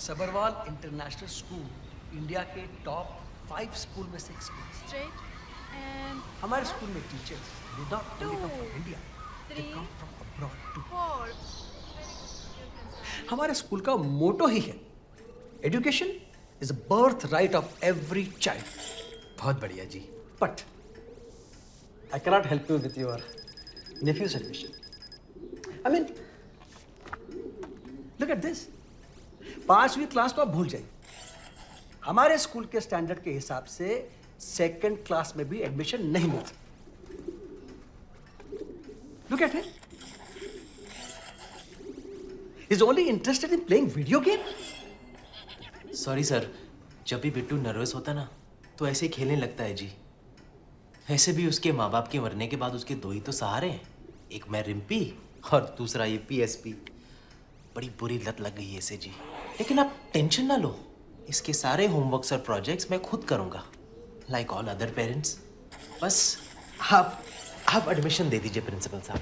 Sabharwal international school India के top 5 school में से एक स्कूल। Straight and हमारे स्कूल में teachers do not only come from India, they three, come from abroad too. 4. हमारे school का मोटो ही है education is birth right of every child. बहुत बढ़िया जी। But I cannot help you with your nephews admission. I mean look at this, 5वीं class तो आप भूल जाइए। हमारे स्कूल के स्टैंडर्ड के हिसाब से 2nd क्लास में भी एडमिशन नहीं मिलता। Look at him, is only interested in playing video game. Sorry sir, जब भी बिट्टू नर्वस होता ना तो ऐसे ही खेलने लगता है जी। ऐसे भी उसके माँ बाप के मरने के बाद उसके 2 ही तो सहारे हैं, एक मैं रिम्पी और दूसरा ये PSP। बड़ी बुरी लत लग गई है इसे जी। लेकिन आप टेंशन ना लो, इसके सारे होमवर्क्स और प्रोजेक्ट्स मैं खुद करूँगा, लाइक ऑल अदर पेरेंट्स। बस आप एडमिशन दे दीजिए प्रिंसिपल साहब।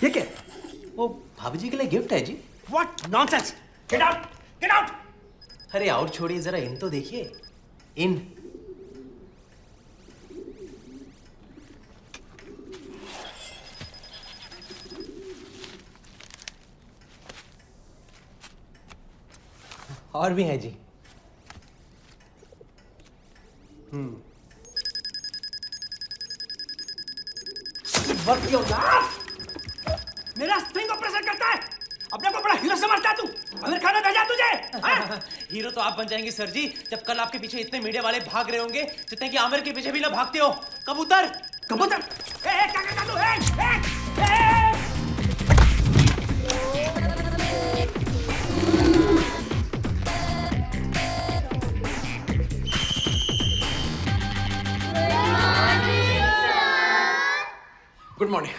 ये क्या? वो भाभी जी के लिए गिफ्ट है जी। What nonsense! Get out! Get out! अरे आउट छोड़िए, जरा इन तो देखिए, इन। और भी है जी। Work your laugh! मेरा स्प्रिंग को प्रेशर करता है। अपने को बड़ा हीरो समझता है तू। अमीर खान ने भेजा तुझे। हाँ? हीरो तो आप बन जाएंगे सर जी, जब कल आपके पीछे इतने मीडिया वाले भाग रहे होंगे जितने कि आमिर के पीछे भी ना भागते हो। कबूतर कबूतर! क्या करता तू? Good morning.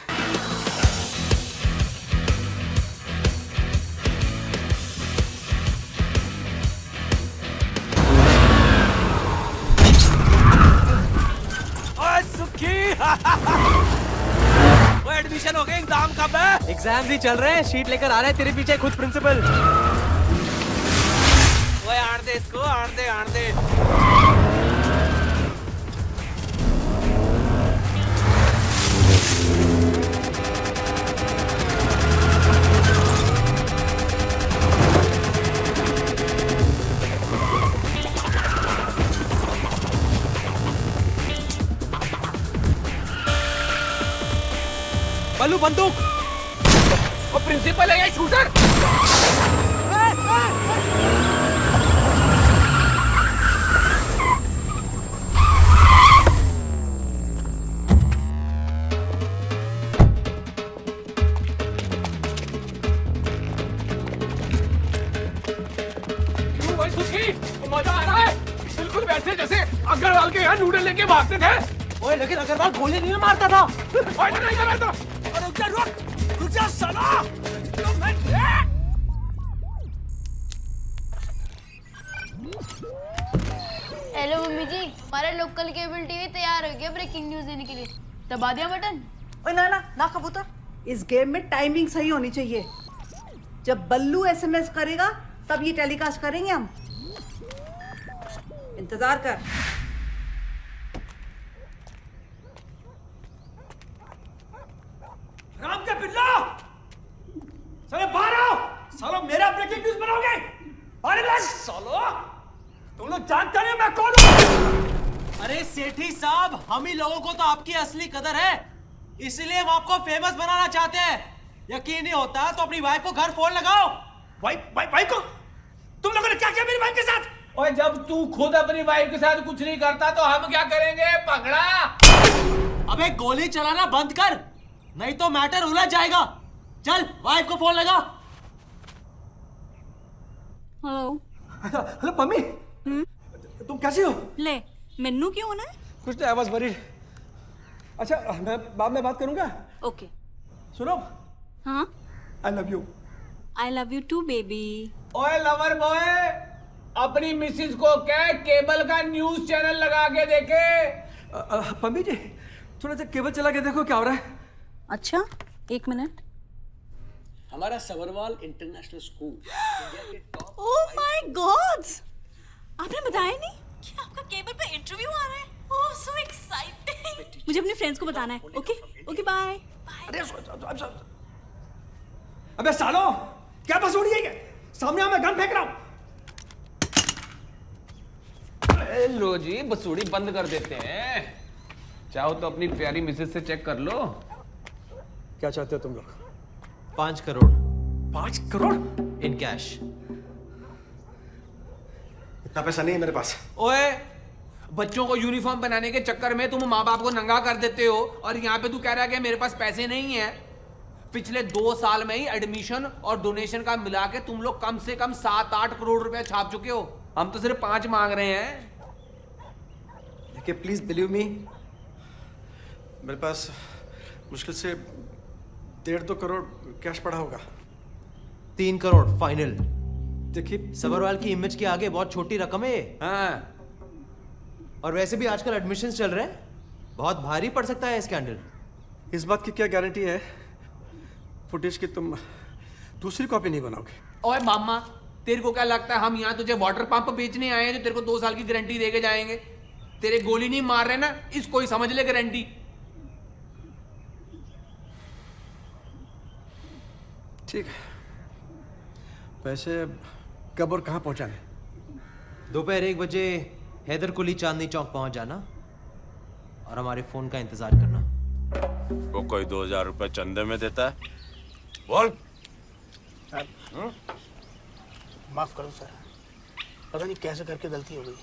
वो एडमिशन हो गया, एग्जाम कब है? एग्जाम ही चल रहे हैं, शीट लेकर आ रहे हैं तेरे पीछे खुद प्रिंसिपल। वो आड़ दे इसको, आड़ दे। बल्लू बंदूक। वो प्रिंसिपल है या शूटर? मजा आ रहा है, बिल्कुल वैसे जैसे अग्रवाल के यहाँ नूडल लेके भागते थे। ओए लेकिन अग्रवाल गोली नहीं मारता था। ओए नहीं मारता। रुक जा साला। हेलो मम्मी जी, हमारा लोकल केबल टीवी तैयार हो गया ब्रेकिंग न्यूज देने के लिए। दबा दिया बटन? ओए ना ना ना कबूतर, इस गेम में टाइमिंग सही होनी चाहिए। जब बल्लू SMS करेगा तब ये टेलीकास्ट करेंगे हम। इंतजार कर। राम के पिल्ला! साले बाहर आओ! सालो मेरा ब्रेकिंग न्यूज़ बनाओगे? अरे ला सालो! तुम लोग जानते नहीं मैं कौन हूँ? अरे सेठी साहब, हम ही लोगों को तो आपकी असली कदर है, इसलिए हम आपको फेमस बनाना चाहते हैं। यकीन नहीं होता तो अपनी वाइफ को घर फोन लगाओ। भाई को? तुम लोगों ने क्या किया मेरी वाइफ के साथ? और जब तू खुद अपनी वाइफ के साथ कुछ नहीं करता तो हम क्या करेंगे पगड़ा? अबे गोली चलाना बंद कर, नहीं तो मैटर उलझ जाएगा। चल वाइफ को फोन लगा। हेलो। हेलो मम्मी, तुम कैसी हो? ले मेनू क्यों होना है? कुछ नहीं, आई वाज वरीड। अच्छा मैं बाद में बात करूंगा। ओके। सुनो, हाँ, I love you. I love you too baby. ओए लवर बॉय, अपनी मिसिस को कह केबल का न्यूज चैनल लगा के देखे। मम्मी जी थोड़ा सा केबल चला के देखो क्या हो रहा है। अच्छा 1 मिनट। हमारा Sabharwal international school. Oh my God, आपने बताया नहीं कि आपका केबल पे इंटरव्यू आ रहा है। Oh so exciting. मुझे अपने फ्रेंड्स को बताना है। Okay okay bye. अबे सालो, क्या बसूड़ी है ये? सामने आ, मैं गन फेंक रहा हूं। लो जी, बसूड़ी बंद कर देते हैं। चाहो तो अपनी प्यारी मिसेज से चेक कर लो। क्या चाहते हो तुम लोग? 5 करोड़ 5 करोड़ इन कैश। इतना पैसा नहीं है मेरे पास। ओए, बच्चों को यूनिफॉर्म बनाने के चक्कर में तुम माँ बाप को नंगा कर देते हो और यहाँ पे तू कह रहा है कि मेरे पास पैसे नहीं है। पिछले 2 साल में ही एडमिशन और डोनेशन का मिला के तुम लोग कम से कम 7-8 करोड़ रुपए छाप चुके हो। हम तो सिर्फ 5 मांग रहे हैं। देखिए प्लीज बिलीव मी, मेरे पास मुश्किल से 1.5-2 करोड़ कैश पड़ा होगा। 3 करोड़ फाइनल। देखिए सबरवाल की इमेज के आगे बहुत छोटी रकम है ये। हाँ, और वैसे भी आजकल एडमिशन चल रहे हैं, बहुत भारी पड़ सकता है स्कैंडल। इस बात की क्या गारंटी है फुटेज की तुम दूसरी कॉपी नहीं बनाओगे? ओए मामा, तेरे को क्या लगता है हम यहाँ तुझे वाटर पंप बेचने आए हैं जो तेरे को 2 साल की गारंटी देके जाएंगे? तेरे गोली नहीं मार रहे ना, इसको ही समझ ले गारंटी। ठीक है, वैसे कब और कहाँ पहुँचाने? दोपहर 1 बजे हैदर कुली चांदनी चौक पहुंच जाना और हमारे फोन का इंतजार करना। वो कोई 2000 रुपए चंदे में देता है? बोल। माफ करो सर, पता नहीं कैसे करके गलती हो गई।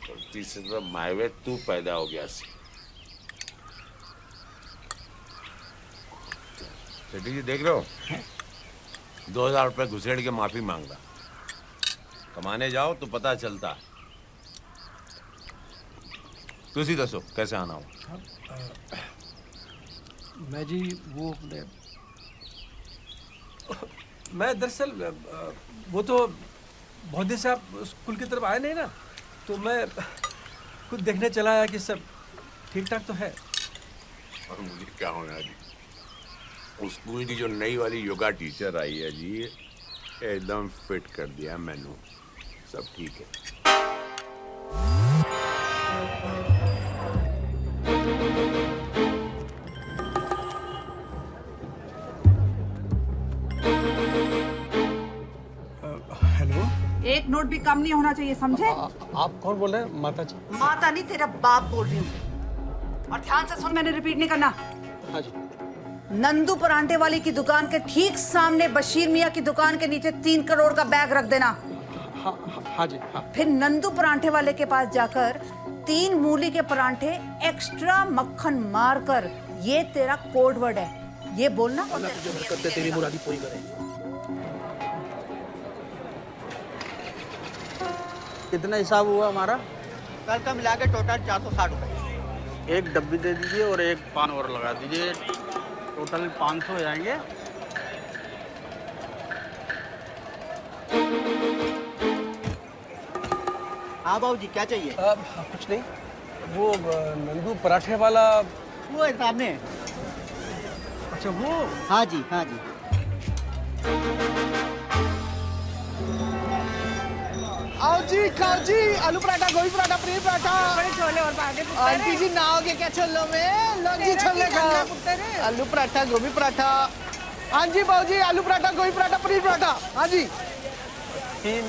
गलती से तो मायवे तू पैदा हो गया सी। सेठी जी देख रहे हो, 2000 रुपए घुसेड़ के माफी मांगता। कमाने जाओ तो पता चलता। तुसी दसो कैसे आना हो? मैं जी मैं दरअसल वो तो बहुत दिन से आप स्कूल की तरफ आए नहीं ना, तो मैं खुद देखने चला आया कि सब ठीक ठाक तो है। और मुझे क्या होना जी, उस स्कूल की जो नई वाली योगा टीचर आई है जी, एकदम फिट कर दिया मैंने। सब ठीक है। हेलो, एक नोट भी कम नहीं होना चाहिए, समझे? आप कौन बोल रहे हैं? माता जी? माता नहीं, तेरा बाप बोल रही हूँ। और ध्यान से सुन, मैंने रिपीट नहीं करना। हाँ जी। नंदू परांठे वाली की दुकान के ठीक सामने बशीर मियाँ की दुकान के नीचे 3 करोड़ का बैग रख देना। हाँ जी, हाँ। फिर नंदू परांठे वाले के पास जाकर 3 मूली के परांठे एक्स्ट्रा मक्खन मारकर, ये तेरा कोड वर्ड है, ये बोलना। तेरी मुरादी पूरी करे। कितना हिसाब हुआ हमारा? कल का मिला के टोटल 460 रुपए। एक डब्बी दे दीजिए और एक पान और लगा दीजिए, टोटल 500 हो जाएंगे। हाँ बाबू जी, क्या चाहिए? कुछ नहीं, वो नंदू पराठे वाला। वो है सामने। अच्छा वो? हाँ जी, हाँ जी। आओ जी, खाओ जी, आलू पराठा, गोभी पराठा, पनीर पराठा। छोले और आंटी जी नहाओगे क्या छोलों में? लो जी छोले खाओ। आलू पराठा, गोभी पराठा। हाँ जी बाबू जी, आलू पराठा, गोभी पराठा, पनीर पराठा। हाँ जी। 3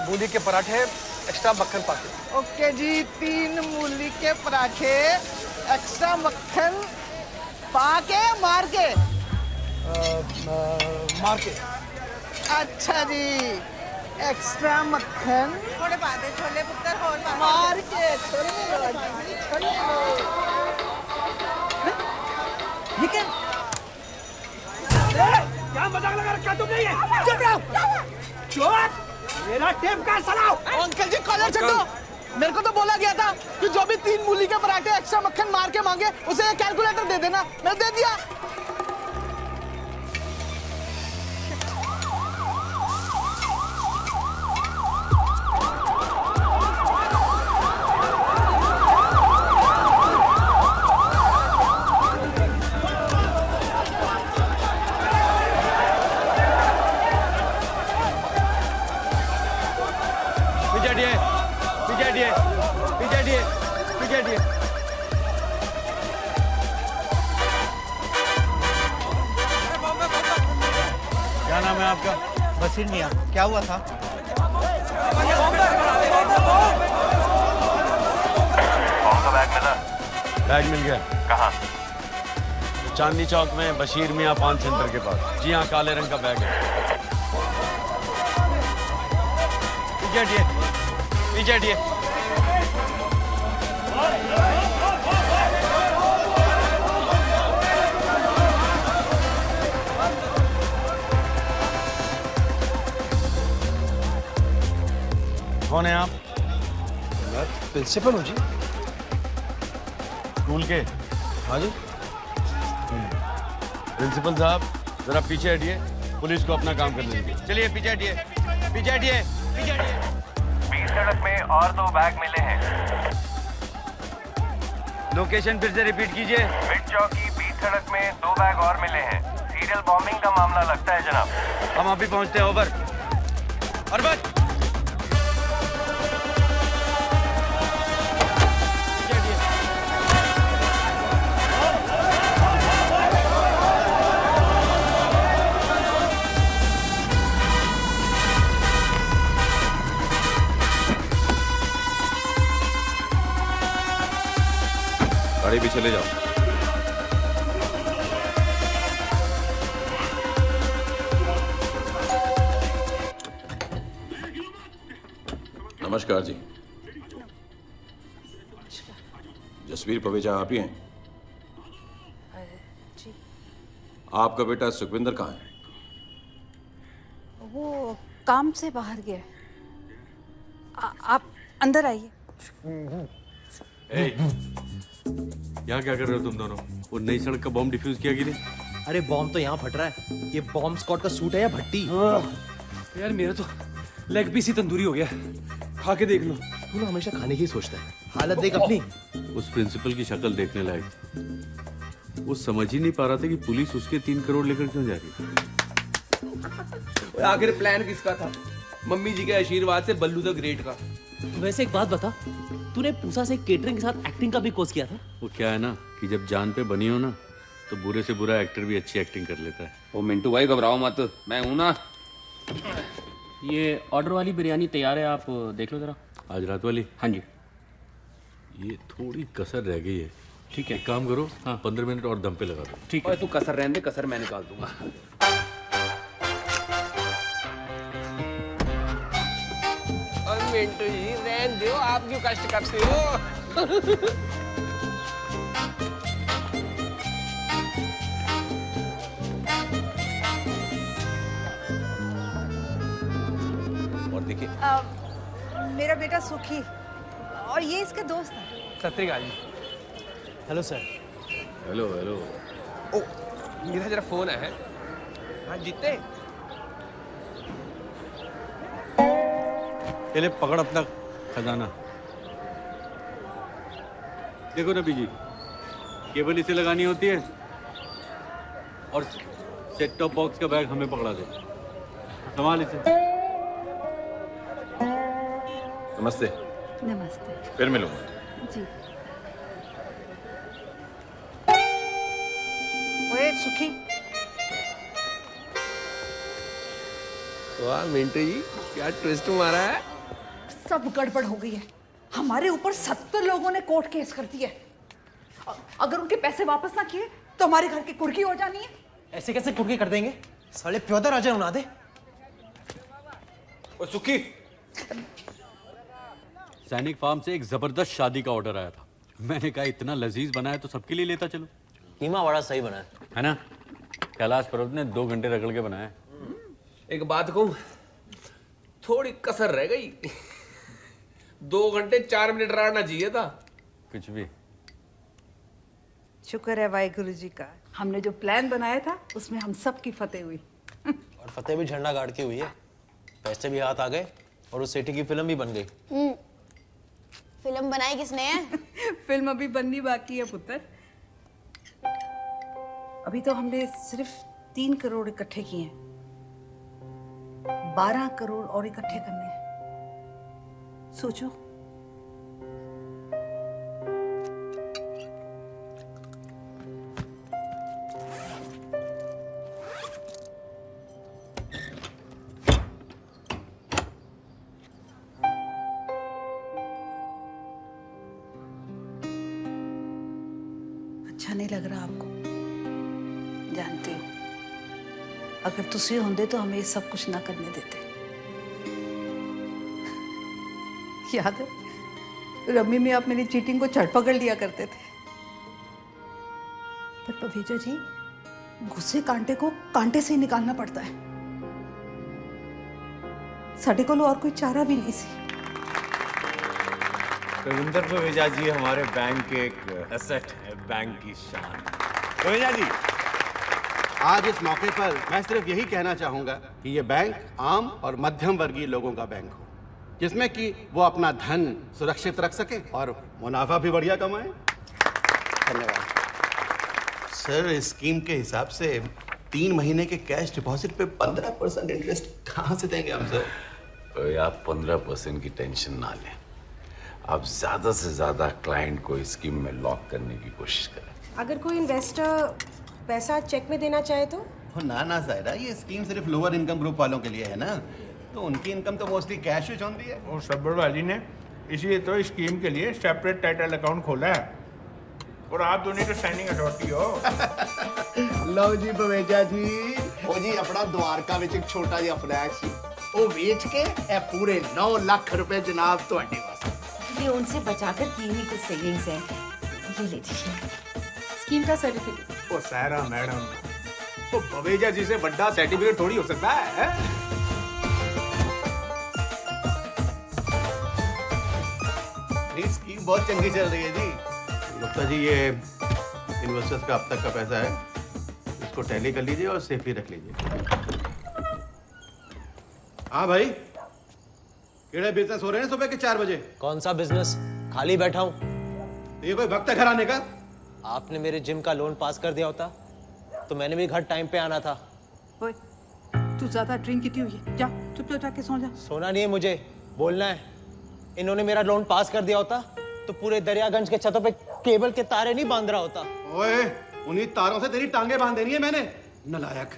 मूली के पराठे एक्स्ट्रा मक्खन पाके। ओके जी, 3 मूली के पराठे एक्स्ट्रा मक्खन पाके मार के। मार के। अच्छा जी, एक्स्ट्रा मक्खन थोड़े पाते छोले पुत्र और मार के। छोले छोले। लेकिन क्या मजाक लगा रखा तुमने ये? चुप रहो। चुप। मेरा टेप का सलाओ। अंकल जी कॉलर चेक दो। मेरे को तो बोला गया था कि जो भी 3 मूली के पराठे एक्स्ट्रा मक्खन मार के मांगे उसे कैलकुलेटर दे देना। मैं दे दिया। नाम है आपका? बशीर मियाँ, क्या हुआ था? कौन सा बैग मिला? बैग मिल गया। कहाँ? चांदनी चौक में बशीर मियाँ पान सेंटर के पास। जी हाँ, काले रंग का बैग है। पीछे हटिए, पीछे हटिए। कौन है आप? प्रिंसिपल हूँ जी। स्कूल के? हाँ जी। प्रिंसिपल साहब जरा पीछे हटिए, पुलिस को अपना काम करने दीजिए। चलिए पीछे हटिए, पीछे हटिए, पीछे हटिए। बीच सड़क में और 2 बैग मिले हैं। लोकेशन फिर से रिपीट कीजिए। मिड चौक की बीच सड़क में 2 बैग और मिले हैं। सीरियल बॉम्बिंग का मामला लगता है जनाब। हम अभी पहुंचते हैं। ओवर। और बस गाड़ी भी चले जाओ। नमस्कार जी। जसवीर पवेजा आप ही हैं? जी। आपका बेटा सुखविंदर कहाँ है? वो काम से बाहर गया है। आप अंदर आइए। यहाँ क्या कर रहे हो तुम दोनों? वो नई सड़क का बॉम्ब डिफ्यूज किया कि नहीं? अरे बॉम्ब तो यहाँ फट रहा है। ये बॉम्ब स्क्वाड का सूट है या भट्टी? यार मेरा तो लेग पीस ही तंदूरी हो गया। खा के देख लो। तू ना हमेशा खाने की ही सोचता है। हालत देख अपनी। उस प्रिंसिपल की शक्ल देखने लायक। वो समझ ही नहीं पा रहा था कि पुलिस उसके 3 करोड़ लेकर क्यों जा रही है। आखिर प्लान किसका था? मम्मी जी के आशीर्वाद से बल्लू द ग्रेट का। वैसे एक बात बता, तूने पूसा से केटरिंग के साथ एक्टिंग का भी कोर्स किया था? वो क्या है ना कि जब जान पे बनी हो ना तो बुरे से बुरा एक्टर भी अच्छी एक्टिंग कर लेता है। ओ मिंटू भाई घबराओ मत, मैं हूं ना। ये ऑर्डर वाली बिरयानी तैयार है, आप देख लो जरा। आज रात वाली? हाँ जी। ये थोड़ी कसर रह गई है। ठीक है, एक काम करो, हाँ। 15 मिनट और दम पे लगा दो। ठीक ओए है। तू कसर रहने दे, कसर मैं निकाल दूंगा। और मिंटू जी रहने दो, आप क्यों कष्ट करते हो? और देखिए मेरा बेटा सुखी और ये इसके दोस्त हैं। सत श्री अकाल जी। Hello sir. Hello hello. ओ मेरा जरा फोन है। हाँ जीते। पहले पकड़ अपना खजाना। देखो ना बीजी, केबल इसे लगानी होती है और सेट टॉप बॉक्स का बैग हमें पकड़ा दे। संभाल इसे। नमस्ते। नमस्ते। फिर मिलूंगा। जी। ओए सुखी, वाह मिंटू जी, क्या ट्विस्ट मारा है। सब गड़बड़ हो गई है। हमारे ऊपर 70 लोगों ने कोर्ट केस कर दिया है। अगर उनके पैसे वापस ना किए तो हमारे घर की कुर्की हो जानी है। ऐसे कैसे कुर्की कर देंगे? साले प्योदा राजा उड़ा दे। ओ सुखी, सैनिक फार्म से एक जबरदस्त शादी का ऑर्डर आया था। मैंने कहा इतना लजीज बनाया तो सबके लिए लेता चलो। कीमा बड़ा सही बना है ना? कैलाश पर्वत ने 2 घंटे रगड़ के बनाया। एक बात कहूं, थोड़ी कसर रह गई। 2 घंटे 4 मिनट रहना चाहिए था। कुछ भी। शुक्र है वाहिगुरु जी का, हमने जो प्लान बनाया था उसमें हम सब की फतेह हुई। और फतेह भी झंडा गाड़ के हुई है। पैसे भी हाथ आ गए और उस सेठी की फिल्म भी बन गई। फिल्म बनाई किसने है? फिल्म अभी बननी बाकी है पुत्र। अभी तो हमने सिर्फ 3 करोड़ इकट्ठे किए हैं। 12 करोड़ और इकट्ठे करने हैं। सोचो। अच्छा नहीं लग रहा आपको, जानती हूँ। अगर तुसी होंदे तो हमें ये सब कुछ ना करने देते। याद है रम्मी में आप मेरी चीटिंग को चढ़ पकड़ लिया करते थे, पर पवेजा जी गुस्से कांटे को कांटे से ही निकालना पड़ता है। साडे को और कोई चारा भी नहीं सी। रविंदर पवेजा जी हमारे बैंक के एक एसेट है, बैंक की शान। पवेजा जी, आज इस मौके पर मैं सिर्फ यही कहना चाहूंगा कि ये बैंक आम और मध्यम वर्गीय लोगों का बैंक हो, जिसमें कि वो अपना धन सुरक्षित रख सके और मुनाफा भी बढ़िया कमाए। धन्यवाद सर। इस स्कीम के हिसाब से 3 महीने के कैश डिपॉजिट पे 15% इंटरेस्ट कहाँ से देंगे हम सर? तो आप 15% की टेंशन ना लें, आप ज्यादा से ज्यादा क्लाइंट को इस स्कीम में लॉक करने की कोशिश करें। अगर कोई इन्वेस्टर पैसा चेक में देना चाहे तो? ना ना सायरा, ये स्कीम सिर्फ लोअर इनकम ग्रुप वालों के लिए है ना, तो उनकी इनकम तो मोस्टली कैश ही होती है। और सब्बर वाली ने इसलिए तो स्कीम के लिए सेपरेट टाइटल अकाउंट खोला है, और आप दोनों तो साइनिंग अथॉरिटी हो। लो जी पवेजा जी, ओ जी अपना द्वारका में एक छोटा जिहा फ्लैट सी, वो बेच के ए पूरे 9 लाख रुपए जनाब ਤੁਹਾਡੇ वास्ते। ये उनसे बचाकर की हुई कुछ सेविंग्स है, ये ले लीजिए स्कीम का सर्टिफिकेट। ओ सायरा मैडम, तो पवेजा जी से बड़ा सर्टिफिकेट थोड़ी हो सकता है? ये स्कीम बहुत चंगी चल रही है जी। गुप्ता जी, ये इन्वेस्टर्स का अब तक का पैसा है, इसको टैली कर लीजिए और सेफली रख लीजिए। हाँ भाई, केड़े बिजनेस हो रहे हैं सुबह के 4 बजे? कौन सा बिजनेस? खाली बैठा हूँ। ये कोई वक्त है घर आने का? आपने मेरे जिम का लोन पास कर दिया होता तो मैंने भी घर टाइम पे आना था। ओए, तू ज्यादा ड्रिंक की हुई है, जा चुपचाप जाके सो जा। सोना नहीं है मुझे, बोलना है। इन्होंने मेरा लोन पास कर दिया होता तो पूरे दरियागंज के छतों पे केबल के तारे नहीं बांध रहा होता। ओए, उन्हीं तारों से तेरी टांगे बांध देनी है मैंने। नालायक,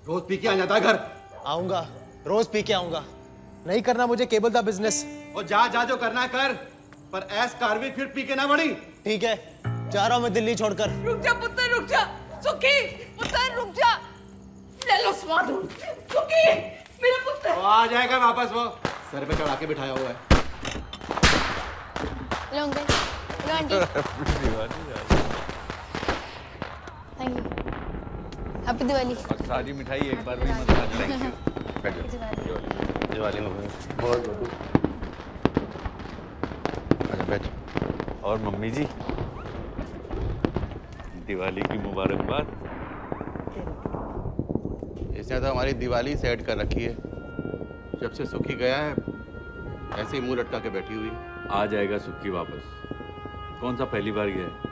रोज पी के आ जाता है घर। आऊंगा, रोज पी के आऊंगा। नहीं करना मुझे केबल का बिजनेस। और जा जा जो करना है कर, पर ऐस कारवी फिर पी के ना बढ़ी। ठीक है, जा रहा हूं मैं दिल्ली छोड़कर। रुक जा पुत्र, रुक जा। सुखी पुत्र, रुक जा। ले लो स्वाद। सुखी मेरा पुत्र। आ जाएगा वापस, वो सर पे चढ़ा के बिठाया हुआ है। लो अंकल, लो aunty. Thank you. Happy Diwali. और सारी मिठाई एक बार भी मत खाना। दिवाली मुबारक। बहुत बहुत। अच्छा बैठ। और मम्मी जी, दिवाली की मुबारकबाद। इसने तो हमारी दिवाली सेट कर रखी है। जब से सुखी गया है ऐसे ही मुंह लटका के बैठी हुई। आ जाएगा सुखी वापस। कौन सा पहली बार गया है?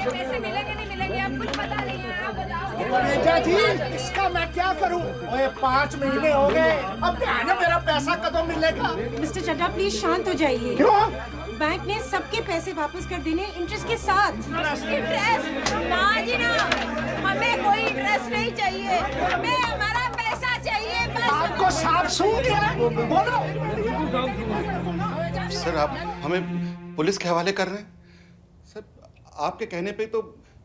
पैसे मिलेंगे नहीं मिलेंगे, आप कुछ बता नहीं है, आप बताओ। पवेजा जी, इसका मैं क्या करूं? ओए 5 महीने हो गए, अब क्या है ना, मेरा पैसा कब मिलेगा? मिस्टर चड्ढा प्लीज शांत हो जाइए। क्यों? बैंक ने सबके पैसे वापस कर देने इंटरेस्ट के साथ। इंटरेस्ट? ना जी ना, हमें कोई इंटरेस्ट नहीं चाहिए, हमें हमारा पैसा चाहिए बस। आपको सांप सूंघ गया? बोलो। सर, आप हमें पुलिस के हवाले कर रहे हैं? सर, आपके कहने पे तो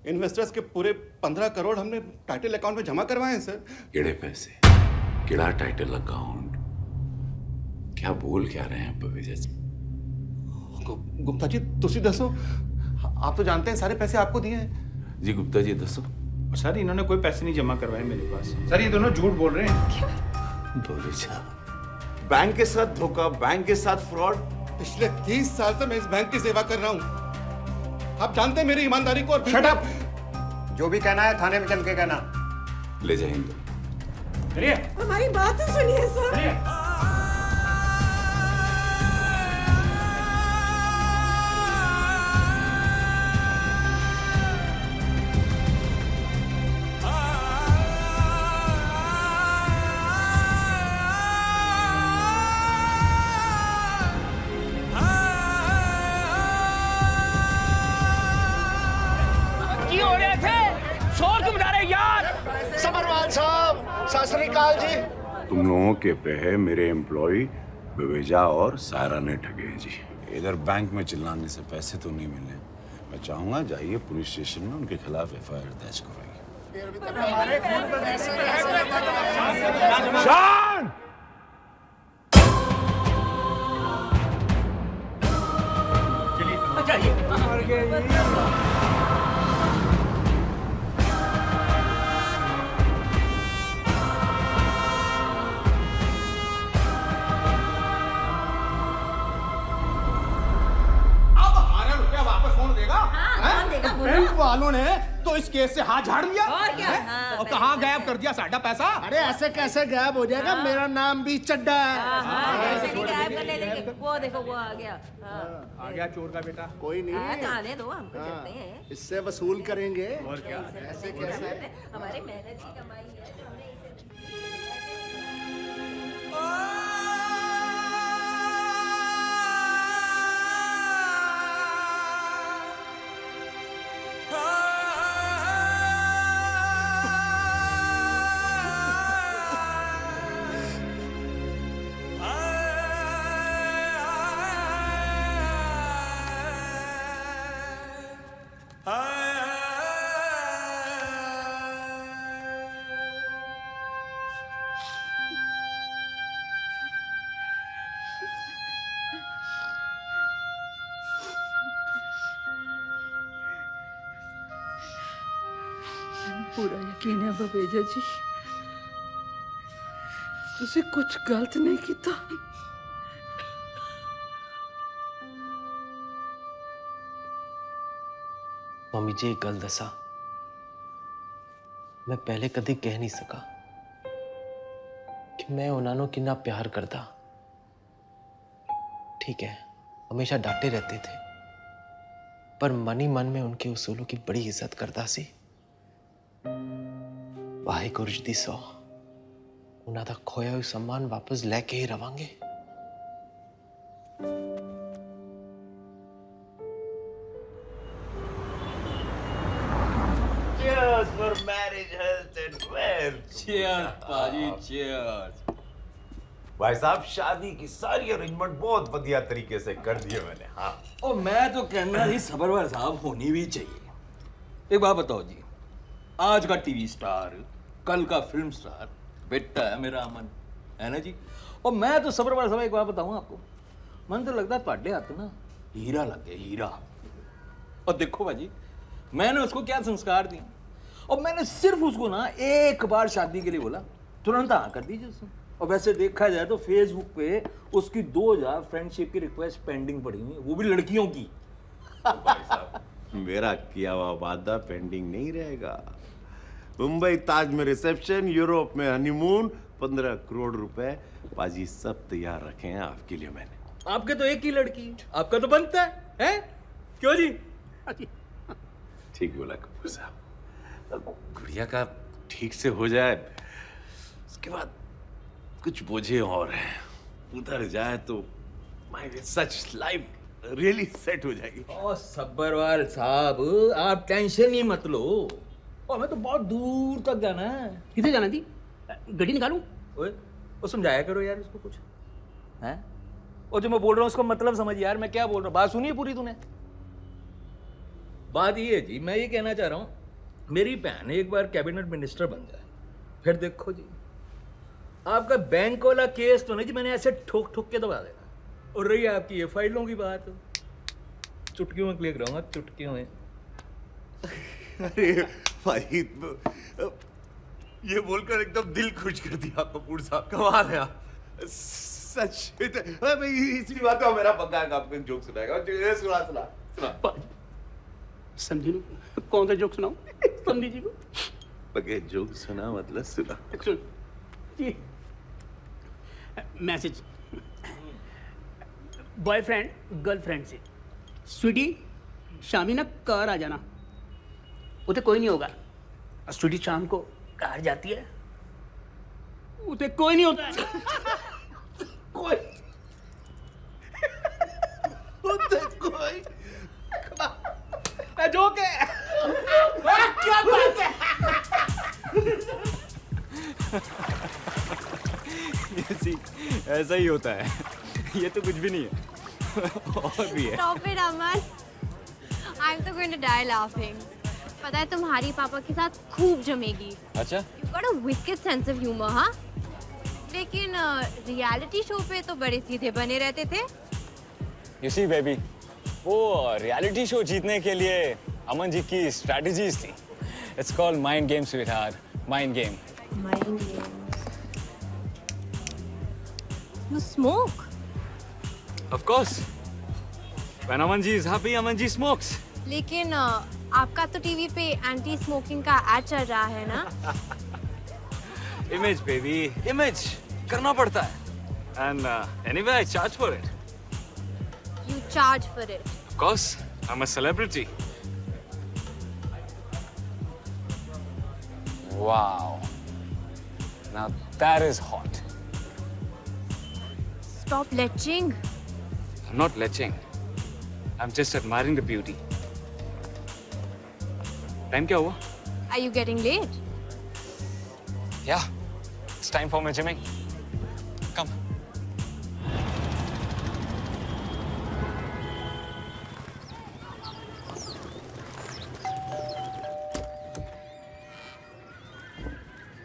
इन्वेस्टर्स के पूरे 15 करोड़ हमने टाइटल अकाउंट में जमा करवाए हैं सर। केड़े पैसे, केड़ा टाइटल अकाउंट, क्या बोल क्या रहे हैं पवेजा जी? गुप्ता जी तुसी दसो, आप तो जानते हैं सारे पैसे आपको दिए हैं। जी गुप्ता जी दसो। सर इन्होंने कोई पैसे नहीं जमा करवाए मेरे पास। सर ये दोनों झूठ बोल रहे हैं। पवेजा, बैंक के साथ धोखा, बैंक के साथ फ्रॉड। पिछले 30 साल से मैं इस बैंक की सेवा कर रहा हूँ। आप जानते हैं मेरी ईमानदारी को। Shut up! जो भी कहना है थाने में चल के कहना। ले जाएंगे। हमारी बात तो सुनिए सर। सत श्री अकाल जी। तुम लोगों के पे है मेरे एम्प्लॉय पवेजा और सायरा ने ठगे जी। इधर बैंक में चिल्लाने से पैसे तो नहीं मिलने। मैं चाहूंगा जाइए पुलिस स्टेशन में उनके खिलाफ FIR दर्ज करवाइए। शान! बैंक वालों ने तो इस केस से हाथ झाड़ लिया और क्या? और कहाँ गायब कर दिया साਡਾ पैसा। अरे ऐसे कैसे गायब हो जाएगा? मेरा नाम भी चड्डा है। ऐसे नहीं गायब कर ले देंगे। वो देखो वो आ गया। आ गया चोर का बेटा। कोई नहीं, आने दो, हमको चलते हैं। इससे वसूल करेंगे। और क्या? ऐसे कैसे? हमारी मेहनत की कमाई है जो हमने पूरा यकीन है बबेजा जी, तुसी कुछ गलत नहीं किया। मम्मी जी एक गल दसा, मैं पहले कभी कह नहीं सका कि मैं उन्होंने कितना प्यार करता। ठीक है, हमेशा डांटे रहते थे, पर मन ही मन में उनके उसूलों की बड़ी इज्जत करता सी। वाहिगुरू जी दी सौ, उन्हों का खोया हुआ सम्मान वापस लेके ही रवांगे। Cheers for marriage, health and wealth. Cheers, पाजी, cheers. भाई साहब, शादी की सारी अरेंजमेंट बहुत बढ़िया तरीके से कर दिए मैंने। हाँ। और मैं तो कहना जी सबरवार साहब होनी भी चाहिए। एक बात बताओ जी, आज का टीवी स्टार, कल का फिल्म स्टार बेटा है मेरा अमन, है ना जी। और मैं तो सबरवार साहब एक बात बताऊं आपको, मन तो लगता ਤੁਹਾਡੇ हाथ ना हीरा लग गया, हीरा। और देखो भाजी, मैंने उसको क्या संस्कार दिए, और मैंने सिर्फ उसको ना एक बार शादी के लिए बोला, तुरंत हाँ कर दीजिए उसने। और वैसे देखा जाए तो फेसबुक पे उसकी 2000 फ्रेंडशिप की रिक्वेस्ट पेंडिंग पड़ी हुई है, वो भी लड़कियों की। भाई साहब, मेरा किया हुआ वादा पेंडिंग नहीं रहेगा। मुंबई ताज में रिसेप्शन, यूरोप में हनीमून, 15 करोड़ रुपए पाजी सब तैयार रखे हैं आपके लिए मैंने। आपके तो एक ही लड़की है, आपका तो बनता है? क्यों जी? ठीक बोला कपूर साहब। गुड़िया का ठीक से हो जाए, उसके बाद कुछ बोझे और हैं उतर जाए तो my such life really set हो जाएगी। ओ सब्बरवाल साहब, आप टेंशन ही मत लो। और मैं तो बहुत दूर तक जाना है। किधर जाना थी? गड्डी निकालूं? ओए, वो समझाया करो यार इसको कुछ, हैं? और जो मैं बोल रहा हूँ उसका मतलब समझ यार, मैं क्या बोल रहा हूँ। बात सुनिए पूरी तूने। बात ये है जी, मैं ये कहना चाह रहा हूँ, मेरी बहन एक बार कैबिनेट मिनिस्टर बन जाए, फिर देखो जी आपका बैंक वाला केस तो नहीं जी मैंने ऐसे ठोक ठोक के दबा देना। और रही आपकी ये फाइलों की बात, चुटकियों में क्लिक रहूंगा, चुटकियों में। अरे भाई, ये बोलकर एकदम दिल खुश कर दिया कपूर साहब, कमाल है आप। सच इसी बात का मेरा पक्का है, आपको जोक सुनाएगा। सुना सुना सुना। समझी लो, कौन सा जोक सुनाऊं? समझी जी को पक्के जोक सुना मतलब सुना। सुन जी, मैसेज बॉयफ्रेंड गर्लफ्रेंड से, स्वीटी शामी ना घर आ जाना। उते कोई नहीं होगा। स्वीटी शाम को घर जाती है, उते कोई नहीं होता है। कोई उते कोई जोक है। क्या बात है? ऐसा ही होता है, ये तो कुछ भी नहीं है। और भी है। Stop it, Aman. I'm so going to die laughing. पता है तुम्हारी पापा के साथ खूब जमेगी. अच्छा? You've got a wicked sense of humor, हाँ? लेकिन रियलिटी शो पे तो बड़े सीधे बने रहते थे. You see, baby, वो रियलिटी शो जीतने के लिए अमन जी की स्ट्रैटेजीज थी. It's called mind game, sweetheart. Mind game. Mind games. You smoke? Of course. When Aman ji is happy, Aman ji smokes. लेकिन आपका तो टीवी पे एंटी स्मोकिंग का एड चल रहा है ना? Image, baby. Image. करना पड़ता है. And anyway, I charge for it. You charge for it. Of course. I'm a celebrity. Wow. Now that is hot. Stop leching. I'm not leching. I'm just admiring the beauty. Time क्या हुआ? Are you getting late? Yeah. It's time for my gymming. Come.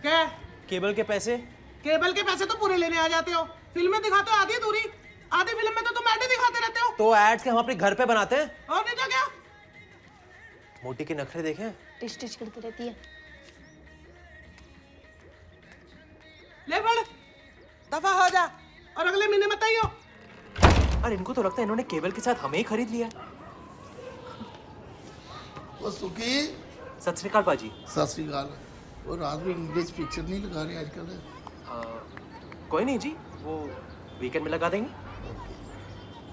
क्या? Cable के पैसे? Cable के पैसे तो पूरे लेने आ जाते हो. फिल्में दिखाते हो आधी दूरी. आधी फिल्म में तो तुम ऐड दिखाते रहते हो. तो एड्स के हम अपने घर पे बनाते हैं. और नहीं तो क्या? मोटी के नखरे देखे? टिच टिच करती रहती है. ले फड़. दफा हो जा. और अगले महीने मत आइयो. अरे इनको तो लगता है इन्होंने केबल के साथ हमें ही खरीद लिया. वो सुखी. सत श्री अकाल पाजी. सत श्री अकाल. वो रात में इंग्लिश पिक्चर नहीं लगा रहे आजकल. कोई नहीं जी, वो वीकेंड में लगा देंगे.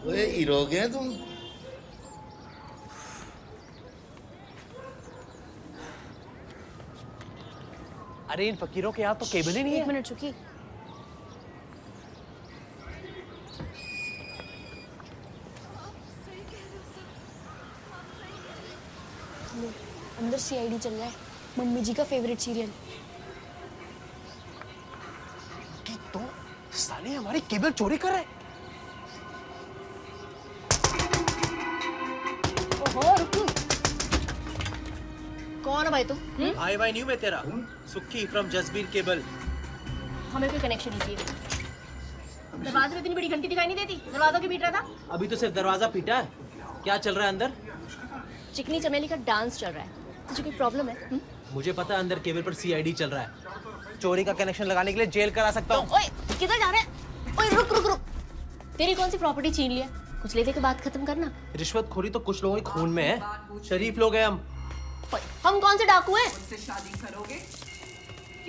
ओए हीरो गए तुम. अरे इन फकीरों के यहाँ तो केबल ही नहीं है. 1 मिनट चुकी. अंदर सीआईडी चल रहा है. मम्मी जी का फेवरेट सीरियल. तो साले हमारी केबल चोरी कर रहे. ओहो रुको. कौन है भाई तुम? भाई भाई नहीं मैं तेरा. सुक्की फ्रॉम जसबीर केबल. हमें कोई कनेक्शन नहीं चाहिए. दरवाजे में इतनी बड़ी घंटी दिखाई नहीं देती. दरवाजा क्यों पीट रहा था? अभी तो सिर्फ दरवाजा पीटा है. क्या चल रहा है अंदर? चिकनी चमेली का डांस चल रहा है. तुझे कोई प्रॉब्लम है? मुझे पता है अंदर केबल पर सीआईडी चल रहा है. चोरी का कनेक्शन लगाने के लिए जेल करा सकता हूँ. ओए किधर जा रहे हैं? ओए रुक रुक रुक. तेरी कौन सी प्रॉपर्टी छीन लिया? कुछ लेते के बात खत्म करना. रिश्वतखोरी तो कुछ लोगों के खून में है. शरीफ लोग हैं हम. हम कौन से डाकू हैं? मुझसे शादी करोगे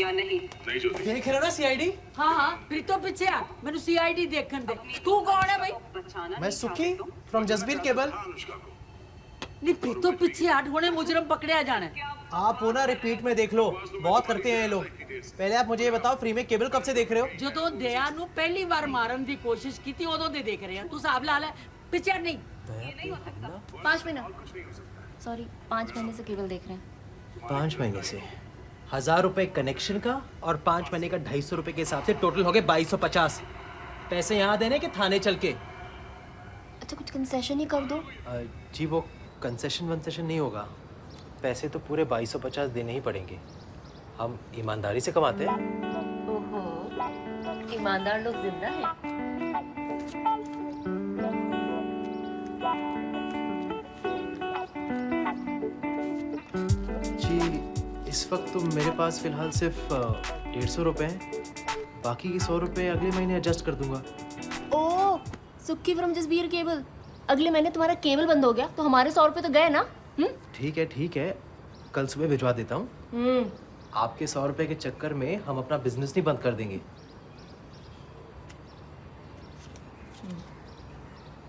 या नहीं? देख रहे हो ना सीआईडी? हाँ हाँ फिर तो पीछे आ. मैंने सीआईडी देखन दे. तू कौन है भाई? मैं सुखी फ्रॉम जसबीर केबल. नहीं फिर तो पीछे हट. होने मुजरम पकड़े आ जाने. आप हो ना रिपीट में देख लो. बहुत करते हैं ये लोग. पहले आप मुझे ये बताओ फ्री में केबल कब से देख रहे हो? जो तो दया नु पहली बार मारन की कोशिश की थी उदों दे देख रहे हैं. तू साहब लाल है. पीछे नहीं. ये नहीं हो सकता. 5 महीना. सॉरी 5 महीने से केबल देख रहे हैं. 5 महीने से 1000 रुपए कनेक्शन का और 5 महीने का 250 रुपए के हिसाब से टोटल हो गए 2250. पैसे यहाँ देने के थाने चल के? अच्छा कुछ कंसेशन ही कर दो. जी वो कंसेशन वंसेशन नहीं होगा. पैसे तो पूरे 2250 देने ही पड़ेंगे. हम ईमानदारी से कमाते हैं. ओहो ईमानदार लोग जिंदा हैं. जी इस वक्त तो मेरे पास फिलहाल सिर्फ 150 रुपए हैं. बाकी के 100 रुपए अगले महीने एडजस्ट कर दूंगा. ओह सुक्की फ्रॉम जसबीर केबल. अगले महीने तुम्हारा केबल बंद हो गया तो हमारे 100 रुपए तो गए ना. ठीक है. कल सुबह भिजवा देता हूँ. आपके 100 रुपए के चक्कर में हम अपना बिजनेस नहीं बंद कर देंगे.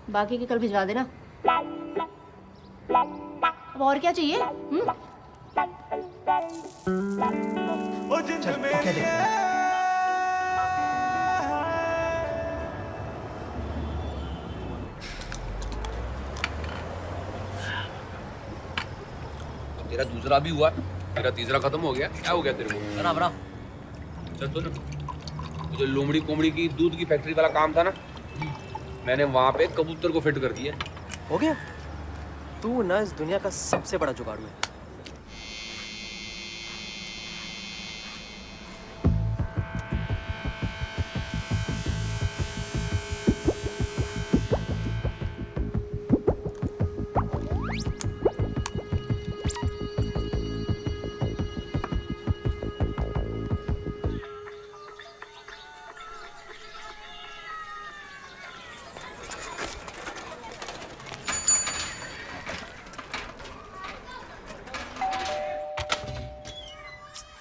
बाकी के कल भिजवा देना. अब और क्या चाहिए? चल, क्या देखते हैं? तेरा दूसरा भी हुआ. तेरा तीसरा खत्म हो गया. क्या हो गया तेरे को? बना बना. चल सुन. जो लोमड़ी कोमड़ी की दूध की फैक्ट्री वाला काम था ना, मैंने वहां पे कबूतर को फिट कर दिया। हो गया? तू ना इस दुनिया का सबसे बड़ा जुगाड़ू है।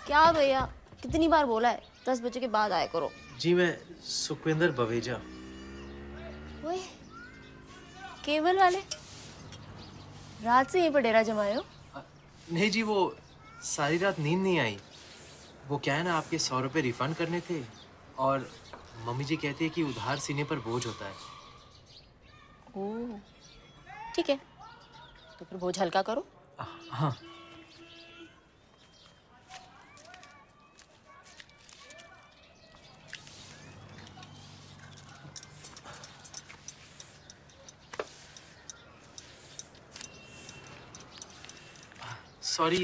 क्या भैया, कितनी बार बोला है 10 बजे के बाद आया करो। जी मैं सुखविंदर बवेजा। ओए, केबल वाले रात से यहीं पर डेरा जमाए हो? नहीं जी, वो सारी रात नींद नहीं आई। वो क्या है ना, आपके 100 रुपए रिफंड करने थे और मम्मी जी कहती है कि उधार सीने पर बोझ होता है। ओह, ठीक है, तो फिर बोझ हल्का करो। हाँ। सॉरी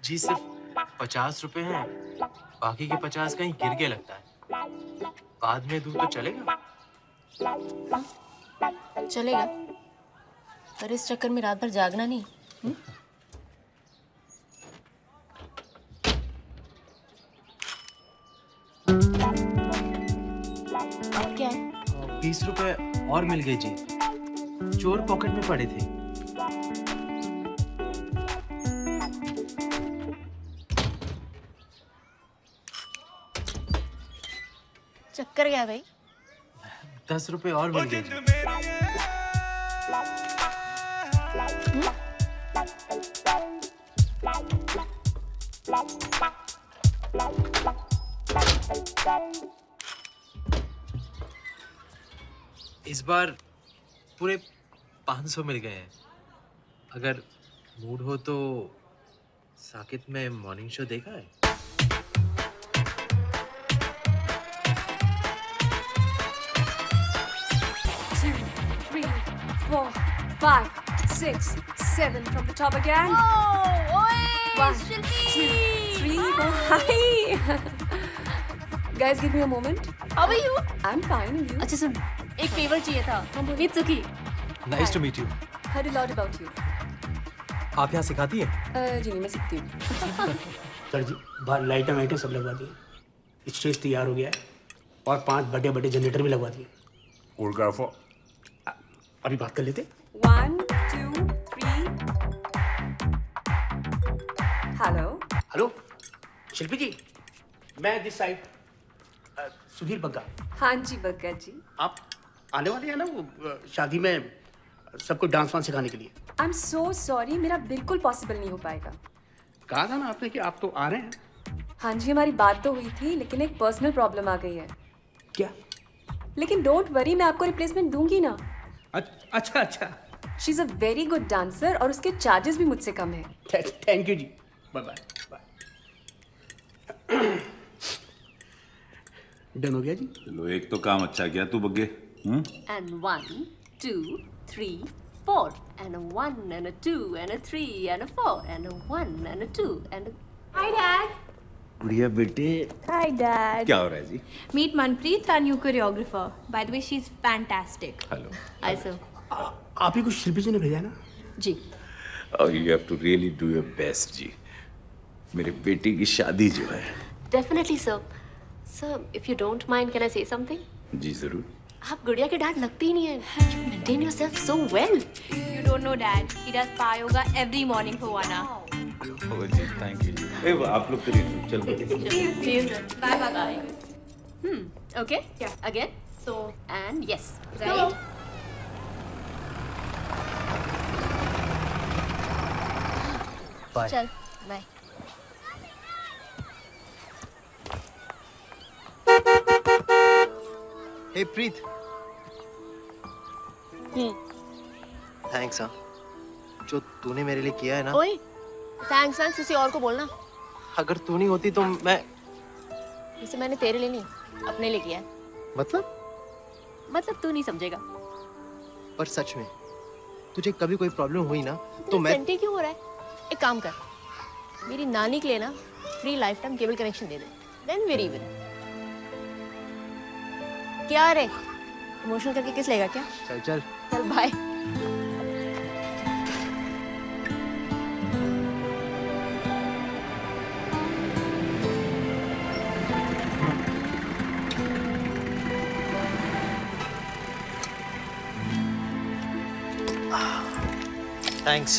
जी, सिर्फ 50 रुपए हैं, बाकी के 50 कहीं गिर गया लगता है। बाद में दूँ तो चलेगा? चलेगा, पर इस चक्कर में रात भर जागना नहीं। अब क्या है? 20 रुपए और मिल गए जी, चोर पॉकेट में पड़े थे। चक्कर क्या भाई? 10 रुपए और मिल गए जी। इस बार पूरे 500 मिल गए हैं। अगर मूड हो तो साकित में मॉर्निंग शो देखा है? 4, 5, 6, 7 from the top again. Oh, oi, 1, Shilpi! 2, 3, 4. Hi. Guys, give me a moment. How are you? I'm fine. You? अच्छा सुन, एक फेवर चाहिए था। It's okay. Nice to meet you. Heard a lot about you. आप यहाँ सिखाती हैं? जी नहीं, मैं सीखती हूँ। सर जी, बाहर लाइटें वाइटें सब लगवा दिए, स्टेज तैयार हो गया है और 5 बड़े बड़े जनरेटर भी लगवा दिए। कोरियोग्राफर अभी बात कर लेते। 1, 2, 3. हेलो। हेलो शिल्पी जी, मैं दिस साइड सुधीर बग्गा। हाँ जी बग्गा जी। आप आने वाले हैं ना वो शादी में सबको डांस वांस सिखाने के लिए? आई एम सो सॉरी, मेरा बिल्कुल पॉसिबल नहीं हो पाएगा। कहा था ना आपने कि आप तो आ रहे हैं। हाँ जी, हमारी बात तो हुई थी, लेकिन एक पर्सनल प्रॉब्लम आ गई है। क्या? लेकिन डोंट वरी, मैं आपको रिप्लेसमेंट दूंगी ना। अच्छा अच्छा। She is a very good dancer और उसके चार्जेस भी मुझसे कम है। थैंक यू जी, बाय बाय बाय। डन हो गया जी। चलो एक तो काम अच्छा किया तू बग्गे। And 1, 2, 3, 4, and a 1, and a 2, and a 3, and a 4, and a 1, and a 2, and a... Hi, Dad. गुड़िया बेटे, Hi, Dad. क्या हो रहा है जी? Meet Manpreet, our new choreographer. By the way, she's fantastic. Hello. Hi, sir. आप ही को शिल्पी जी ने भेजा है ना? जी। Oh, you have to really do your best जी। मेरे बेटे की शादी जो है। Definitely, sir. Sir, if you don't mind, can I say something? जी जरूर। आप गुड़िया के डैड लगते ही नहीं है। You maintain yourself so well. You don't know, Dad. He does power yoga every morning for 1 hour. ओ जी, थैंक यू जी। ए वो आप लोग करिए, चलो। See you. Bye, bye, bye. Okay. Yeah. Again. So, and yes. Right. Bye. चल, bye. हे प्रीत। थैंक्स हाँ, जो तूने मेरे लिए किया है ना। ओए, थैंक्स किसी और को बोलना। अगर तू नहीं होती तो मैं। इसे मैंने तेरे लिए नहीं, अपने लिए किया है। मतलब? मतलब तू नहीं समझेगा। पर सच में तुझे कभी कोई प्रॉब्लम हुई ना तो मैं सेंटी क्यों हो रहा है? एक काम कर, मेरी नानी के लिए ना free lifetime cable connection दे दे, देन वेरी इवन। क्या रे, इमोशनल करके किस लेगा क्या? चल चल चल बाय। थैंक्स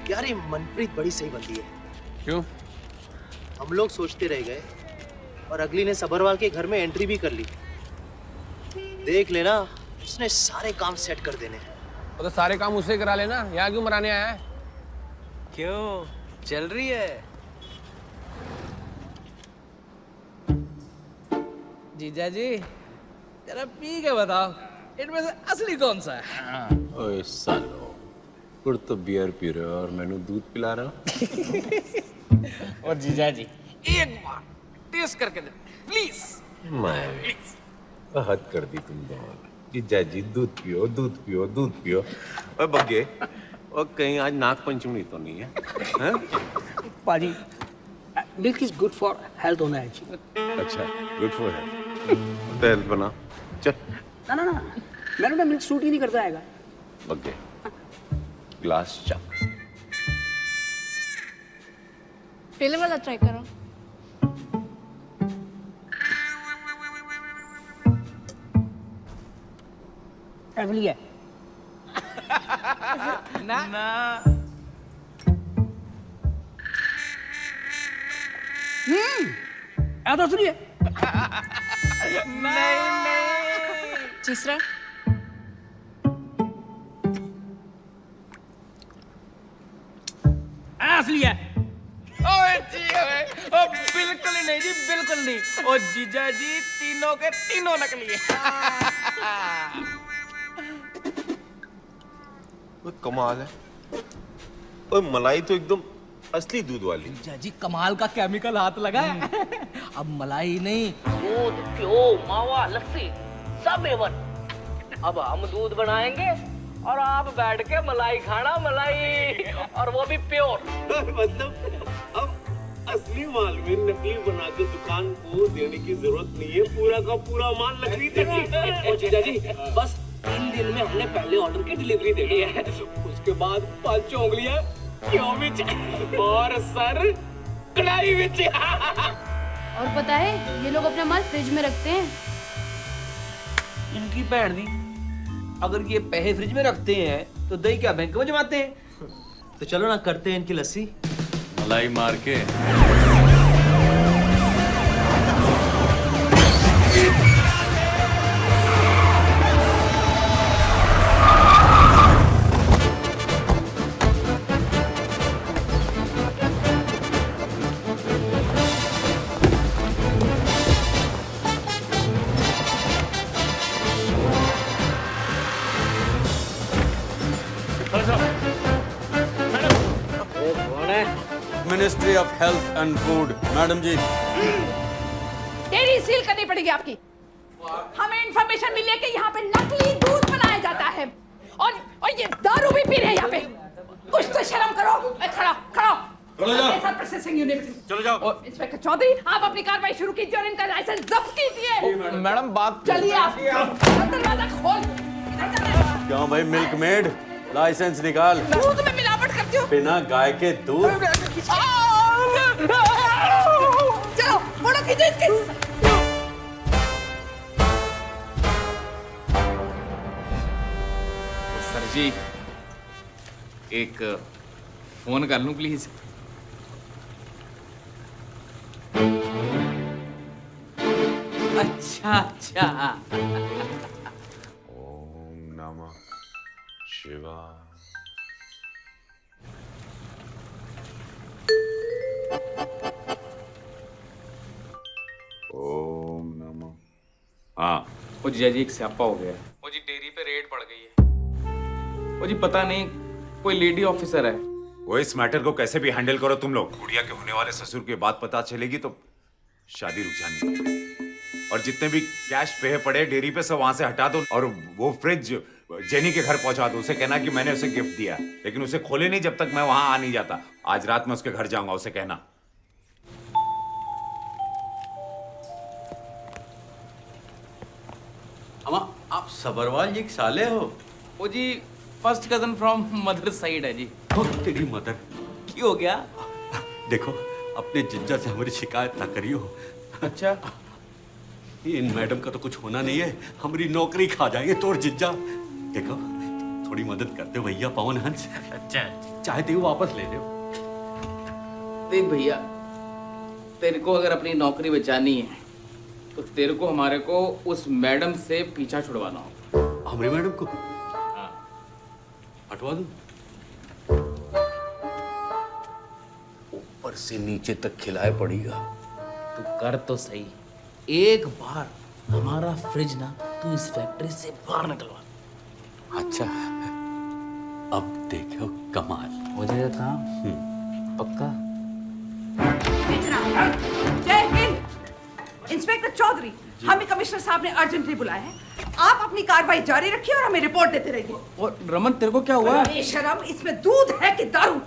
यार, ये मनप्रीत बड़ी सही बंदी है। क्यों? हम लोग सोचते रह गए और अगली ने सबरवाल के घर में एंट्री भी कर ली। देख लेना, उसने सारे काम सेट कर देने। तो सारे काम उससे करा लेना, यहाँ क्यों मराने आया है? क्यों, चल रही है? जीजा जी जरा पी के बताओ, इनमें से असली कौन सा है? ओए सालो, कुछ तो बियर पी रहे हो और मैंने दूध पिला रहा हूँ। और जीजा जी एक बार टेस्ट करके दे प्लीज। मैं हद कर दी तुम दोनों। जीजा जी दूध पियो, दूध पियो, दूध पियो। और बग्गे, और कहीं आज नाग पंचमी तो नहीं है? हैं? पाजी, milk is good for health होना है जी। अच्छा, गुड फॉर हेल्थ। हेल्थ बना चल। ना ना ना, मैंने ना मिल्क सूट ही नहीं करता है। बग्गे, ग्लास चा। पहले वाला ट्राई करो। फैमिली है ना ना तो सुनिए। नहीं नहीं तीसरा असली है। ओए जी ओए, ओ बिल्कुल ही नहीं जी, बिल्कुल नहीं। ओ जीजा जी तीनों के तीनों नकली है। वो कमाल है। और मलाई तो एकदम असली दूध वाली। जीजा जी कमाल का केमिकल हाथ लगा है। अब मलाई नहीं, दूध, घ्यो, मावा, लस्सी सब एवन। अब हम दूध बनाएंगे और आप बैठ के मलाई खाना, मलाई, और वो भी प्योर। मतलब अब असली माल में नकली बना के दुकान को देने की जरूरत नहीं है, पूरा का पूरा माल नकली देना। ओ जीजा जी बस 3 दिन में हमने पहले ऑर्डर की डिलीवरी देनी है, उसके बाद 5 उंगलियां घ्यो विच और सर कढ़ाई विच। और पता है ये लोग अपना माल फ्रिज में रखते हैं। इनकी भैन दी, अगर ये पैसे फ्रिज में रखते हैं तो दही क्या बैंक में जमाते हैं? तो चलो ना करते हैं इनकी लस्सी। मलाई मार के। Ministry of health and food, madam ji. Dairy seal करनी पड़ेगी आपकी। हमें इंफॉर्मेशन मिली है कि यहाँ पे नकली दूध बनाया जाता है और ये दारू भी पी रहे हैं यहाँ पे। कुछ तो शर्म करो। खड़ा खड़ा प्रोसेसिंग यूनिट। चलो जाओ। इंस्पेक्टर चौधरी, आप अपनी कार्रवाई शुरू कीजिए और इनका लाइसेंस जब्त कीजिए। मैडम बात चलिए आप दरवाजा खोल। क्यों भाई, मिल्क मेड लाइसेंस निकाल। दूध में मिलावट करती हो। बिना गाय के दूध। चलो फोटो खींचो इसके। सर जी एक फोन कर लूं प्लीज? अच्छा अच्छा। ओम नमः शिवाय। ओम नमः। हाँ। ओ जीजा जी एक स्यापा हो गया। ओ जी डेयरी पे रेड पड़ गई है। ओ जी पता नहीं कोई लेडी ऑफिसर है। वो इस मैटर को कैसे भी हैंडल करो तुम लोग। गुड़िया के होने वाले ससुर की बात पता चलेगी तो शादी रुक जानी। और जितने भी कैश पे पड़े डेयरी पे सब वहां से हटा दो और वो फ्रिज जेनी के घर पहुंचा दो। उसे कहना कि मैंने उसे गिफ्ट दिया, लेकिन उसे खोले नहीं जब तक मैं वहां आ नहीं जाता। आज रात में उसके घर जाऊंगा, उसे कहना। अम्मा, आप सबरवाल जी के साले हो? वो जी first cousin from mother side है जी। ओ, तेरी मदर। की हो गया? देखो, अपने जिज्जा से हमारी शिकायत ना करियो। अच्छा, इन मैडम का तो कुछ होना नहीं है, हमारी नौकरी खा जाएंगे तोर जिज्जा। देखो, थोड़ी मदद करते भैया पवन हंस। अच्छा, चाहते हो वापस ले लो। देख भैया, तेरे को अगर अपनी नौकरी बचानी है तो तेरे को हमारे को उस मैडम से पीछा छुड़वाना होगा। हमारी मैडम को? हाँ। हटवा दूं? ऊपर से नीचे तक खिलाए पड़ेगा। तू कर तो सही, एक बार हमारा फ्रिज ना तू इस फैक्ट्री से बाहर निकलवा। अच्छा, अब देखो कमाल हो जाएगा काम। पक्का? जय हिंद। इंस्पेक्टर चौधरी, हमें कमिश्नर साहब ने अर्जेंटली बुलाया है। आप अपनी कार्रवाई जारी रखिए और हमें रिपोर्ट देते रहिए। और रमन, तेरे को क्या हुआ? बेशरम, इसमें दूध है कि दारू?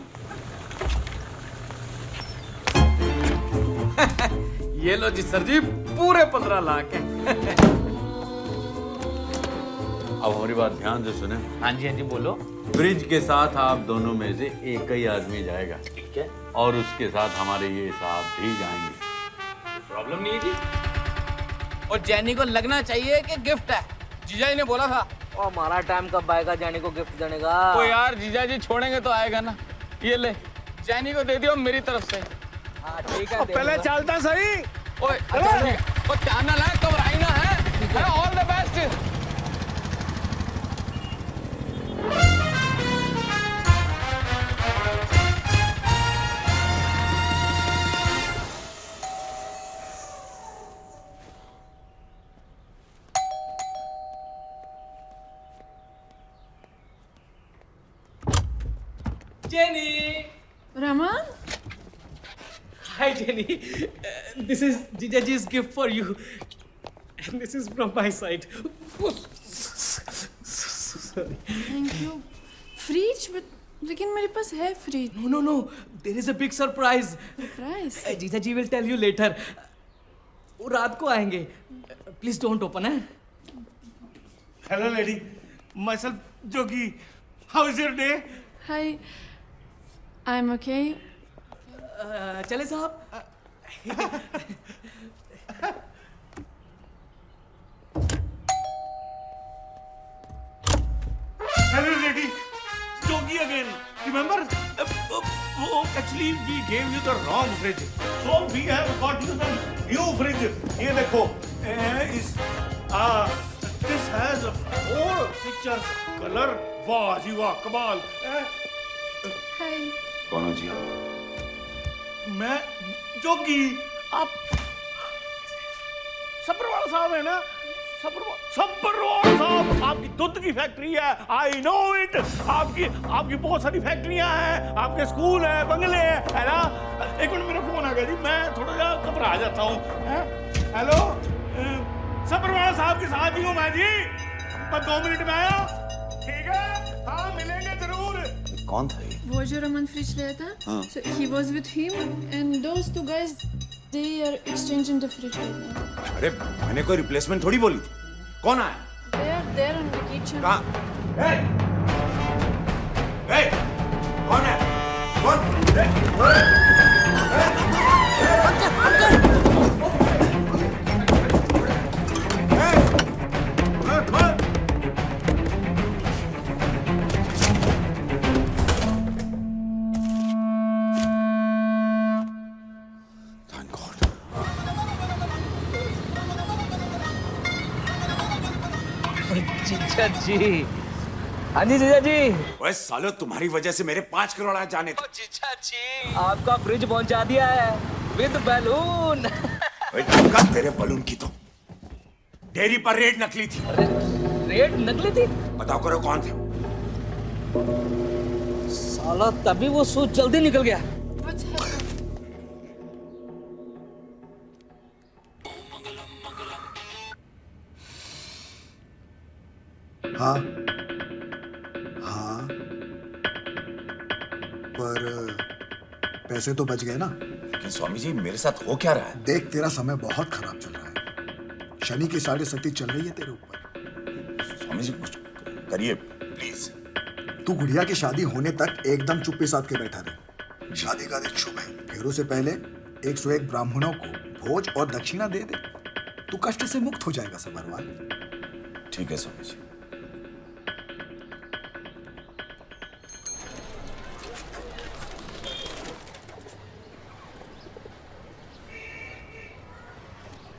ये लो जी सर जी, पूरे 15 लाख हैं। अब हमारी बात ध्यान से सुने। हाँ जी, हाँ जी, बोलो। फ्रिज के साथ आप दोनों में से एक ही आदमी जाएगा, ठीक है? और उसके साथ हमारे ये साहब भी जाएंगे। प्रॉब्लम नहीं है जी। और जैनी को लगना चाहिए कि गिफ्ट है, जीजा जी ने बोला था। और हमारा टाइम कब आएगा जैनी को गिफ्ट देने का? ओ यार, जीजा जी छोड़ेंगे तो आएगा ना। ये ले, जैनी को दे दियो मेरी तरफ से। हाँ ठीक है, पहले चलता सही। ओए, अच्छा ठीक है। और ध्यान ना लाए, घबराई ना है। All the best. Jenny! Raman? Hi, Jenny. This is Jijaji's gift for you. And this is from my side. Sorry. Thank you. Fridge? But लेकिन मेरे पास है fridge. No. There is a big surprise. Surprise? Jijaji will tell you later. वो रात को आएंगे. Please don't open, eh? Hello, lady. Myself, Jogi. How is your day? Hi. I'm okay. चले साहब? Hello, lady. Jogi again. Remember? Actually, we gave you the wrong fridge. So we have got you the new fridge. ये देखो. This has 4 pictures. Color. वाह जी वाह, कमाल. Hi. कौन हो जी? मैं जोगी। आप सब्बरवाल साहब है ना? सब्बरवाल साहब, आपकी दूध की फैक्ट्री है। I know it. आपकी बहुत सारी फैक्ट्रियां हैं, आपके स्कूल हैं, बंगले हैं, है ना? एक मिनट, मेरा फोन आ गया जी, मैं थोड़ा सा घबरा जाता हूँ। हेलो, सब्बरवाल साहब के साथ ही हूँ मैं जी। बस 2 मिनट में आया। ठीक है, हाँ मिलेंगे जरूर। कौन था ये? वो जो रमन फ्रिज लाया था, हाँ। so he was with him and those 2 guys, they are exchanging the fridge right now. अरे मैंने कोई रिप्लेसमेंट थोड़ी बोली थी। कौन आया? They are there in the kitchen. कहाँ? Hey! कौन है? कौन? जीजा जी। हाँ जी जीजा जी। ओए सालो, तुम्हारी वजह से मेरे 5 करोड़ आ जाने थे। जीजा जी, आपका फ्रिज पहुंचा दिया है विद बैलून। तेरे बलून की तो डेयरी पर रेड नकली थी। रेड नकली थी? बताओ करो कौन थे? साला, तभी वो सूट जल्दी निकल गया। हाँ हाँ, पर पैसे तो बच गए ना। लेकिन स्वामी जी मेरे साथ हो क्या रहा है? देख, तेरा समय बहुत खराब चल रहा है। शनि की 7.5 चल रही है तेरे ऊपर। स्वामी जी कुछ करिए प्लीज। तू गुड़िया की शादी होने तक एकदम चुप्पी साध के बैठा रहे। शादी का दिन शुभ है, फेरों से पहले 101 ब्राह्मणों को भोज और दक्षिणा दे दे। तू कष्ट से मुक्त हो जाएगा सबरवाल। ठीक है स्वामी जी।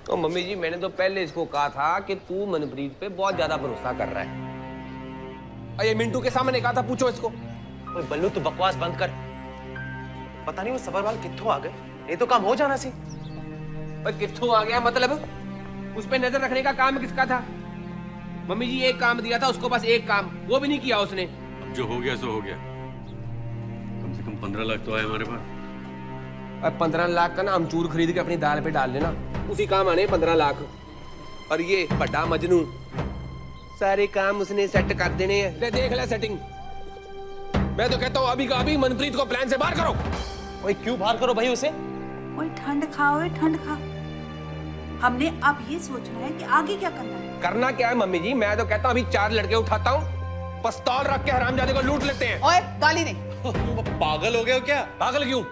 तो मम्मी जी मैंने तो पहले इसको कहा था कि तू मनप्रीत पे बहुत ज्यादा भरोसा कर रहा है। अरे मिंटू के सामने कहा था, पूछो इसको। ओए बल्लू तू बकवास बंद कर। पता नहीं वो सबरवाल कित्थों आ गए, ये तो काम हो जाना सी। पर कित्थों आ गया मतलब? उस पे नजर रखने का काम किसका था? मम्मी जी एक काम दिया था उसको, बस एक काम, वो भी नहीं किया उसने। अब जो हो गया सो हो गया। कम से कम 15 लाख तो आए हमारे पास। अब 15 लाख का ना अमचूर खरीद के अपनी दाल पे डाल लेना, उसी काम आने 15 लाख। और ये बड़ा मजनू, सारे काम उसने सेट कर देने हैं। ले देख ले सेटिंग। मैं तो कहता हूँ अभी का अभी मनप्रीत को प्लान से बाहर करो। ओए क्यों बाहर करो भाई उसे? ओए ठंड खा, ओए ठंड खा। हमने अब ये सोचना है कि आगे क्या करना है। करना क्या है मम्मी जी? मैं तो कहता हूँ अभी 4 लड़के उठाता हूँ, पिस्तौल रख के हरामजादे को लूट लेते हैं। ओए गाली नहीं। पागल हो गए हो क्या? पागल क्यों?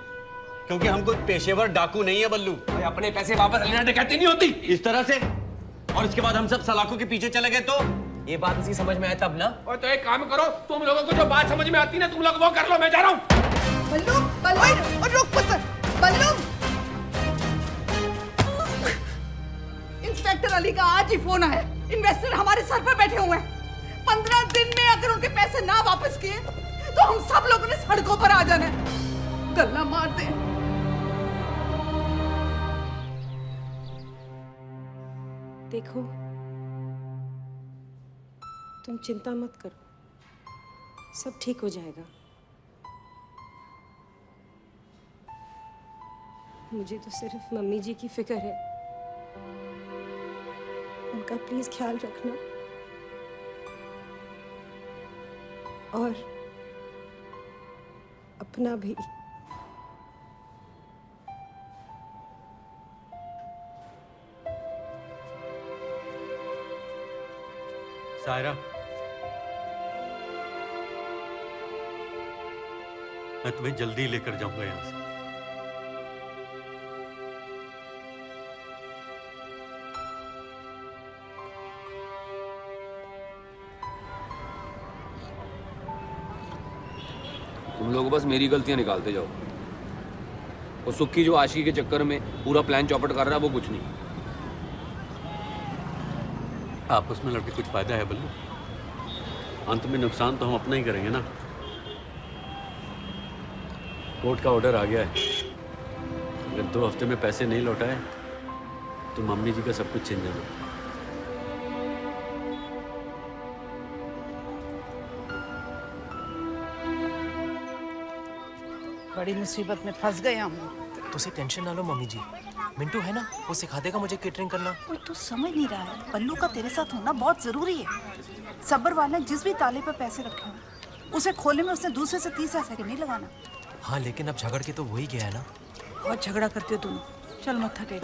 क्योंकि हम कोई पेशेवर डाकू नहीं है बल्लू। अपने पैसे वापस लेना डकैती नहीं होती इस तरह से। और इसके बाद हम सब सलाखों के पीछे चले गए तो ये बात इसी समझ में आया तब ना। और तो एक काम करो, तुम लोगों को जो बात समझ में आती है ना तुम लोग वो कर लो, मैं जा रहा हूँ। बल्लू, बल्लू, और रुक पुत्र, बल्लू। इंस्पेक्टर अली का आज ही फोन आया। इन्वेस्टर हमारे सर पर बैठे हुए हैं। 15 दिन में अगर उनके पैसे ना वापस किए तो हम सब लोगों ने सड़कों पर आ जाना है। गल्ला मार दे। देखो, तुम चिंता मत करो, सब ठीक हो जाएगा। मुझे तो सिर्फ मम्मी जी की फिक्र है, उनका प्लीज ख्याल रखना। और अपना भी। सायरा, मैं तुम्हें जल्दी लेकर जाऊंगा यहां से। तुम लोग बस मेरी गलतियां निकालते जाओ। और सुक्की जो आशिकी के चक्कर में पूरा प्लान चौपट कर रहा है वो कुछ नहीं। आपस में लड़के कुछ फायदा है बल्लू? अंत में नुकसान तो हम अपना ही करेंगे ना। कोर्ट का ऑर्डर आ गया है, अगर 2 हफ्ते में पैसे नहीं लौटाए तो मम्मी जी का सब कुछ छीन जाना। बड़ी मुसीबत में फंस गए हम। तो उसे टेंशन ना लो मम्मी जी, मिंटू है ना, वो सिखा देगा मुझे केटरिंग करना। ओए तू समझ नहीं रहा है, बल्लू का तेरे साथ होना बहुत जरूरी है। सब्बरवाल ने जिस भी ताले पर पैसे रखे हो उसे खोलने में उसने दूसरे से तीसरा सेकंड नहीं लगाना। हाँ लेकिन अब झगड़ के तो वही गया है ना। और झगड़ा करते हो तुम, चल मत थके।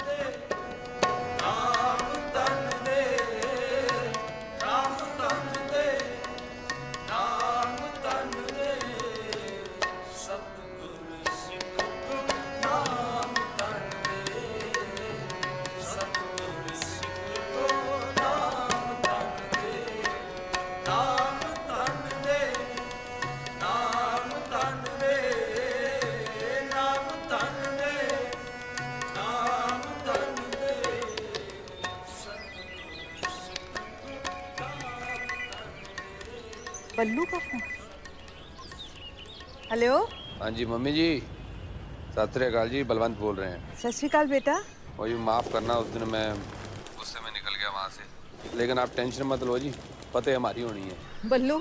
बल्लू का फोन। हेलो। हाँ जी मम्मी जी, सत श्री अकाल जी, बलवंत बोल रहे हैं। सत श्री अकाल बेटा। वही माफ करना, उस दिन मैं गुस्से में निकल गया वहाँ से, लेकिन आप टेंशन मत लो जी, फतेह हमारी होनी है। बल्लू,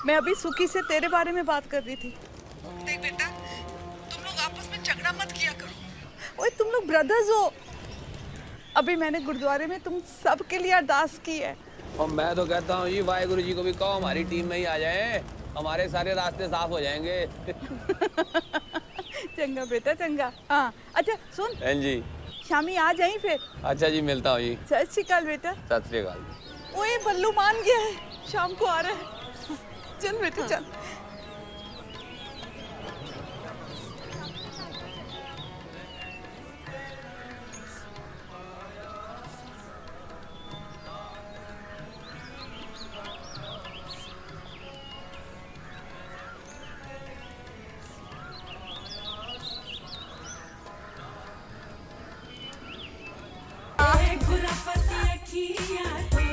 मैं अभी सुकी से तेरे बारे में बात कर रही थी। देख बेटा, तुम लोग आपस में झगड़ा मत किया करो। ओए तुम लोग ब्रदर्स हो। अभी मैंने गुरुद्वारे में तुम सब के लिए अरदास की है। और मैं तो कहता हूँ जी वाहिगुरु जी को भी कहो हमारी टीम में ही आ जाए, हमारे सारे रास्ते साफ हो जाएंगे। चंगा बेटा चंगा। हाँ अच्छा सुन बहन जी, शामी आ जाई फिर। अच्छा जी, मिलता हूँ जी। सत श्री अकाल बेटा। सत श्री अकाल। ओए बल्लू मान गया है, शाम को आ रहा है। चल बेटा चल।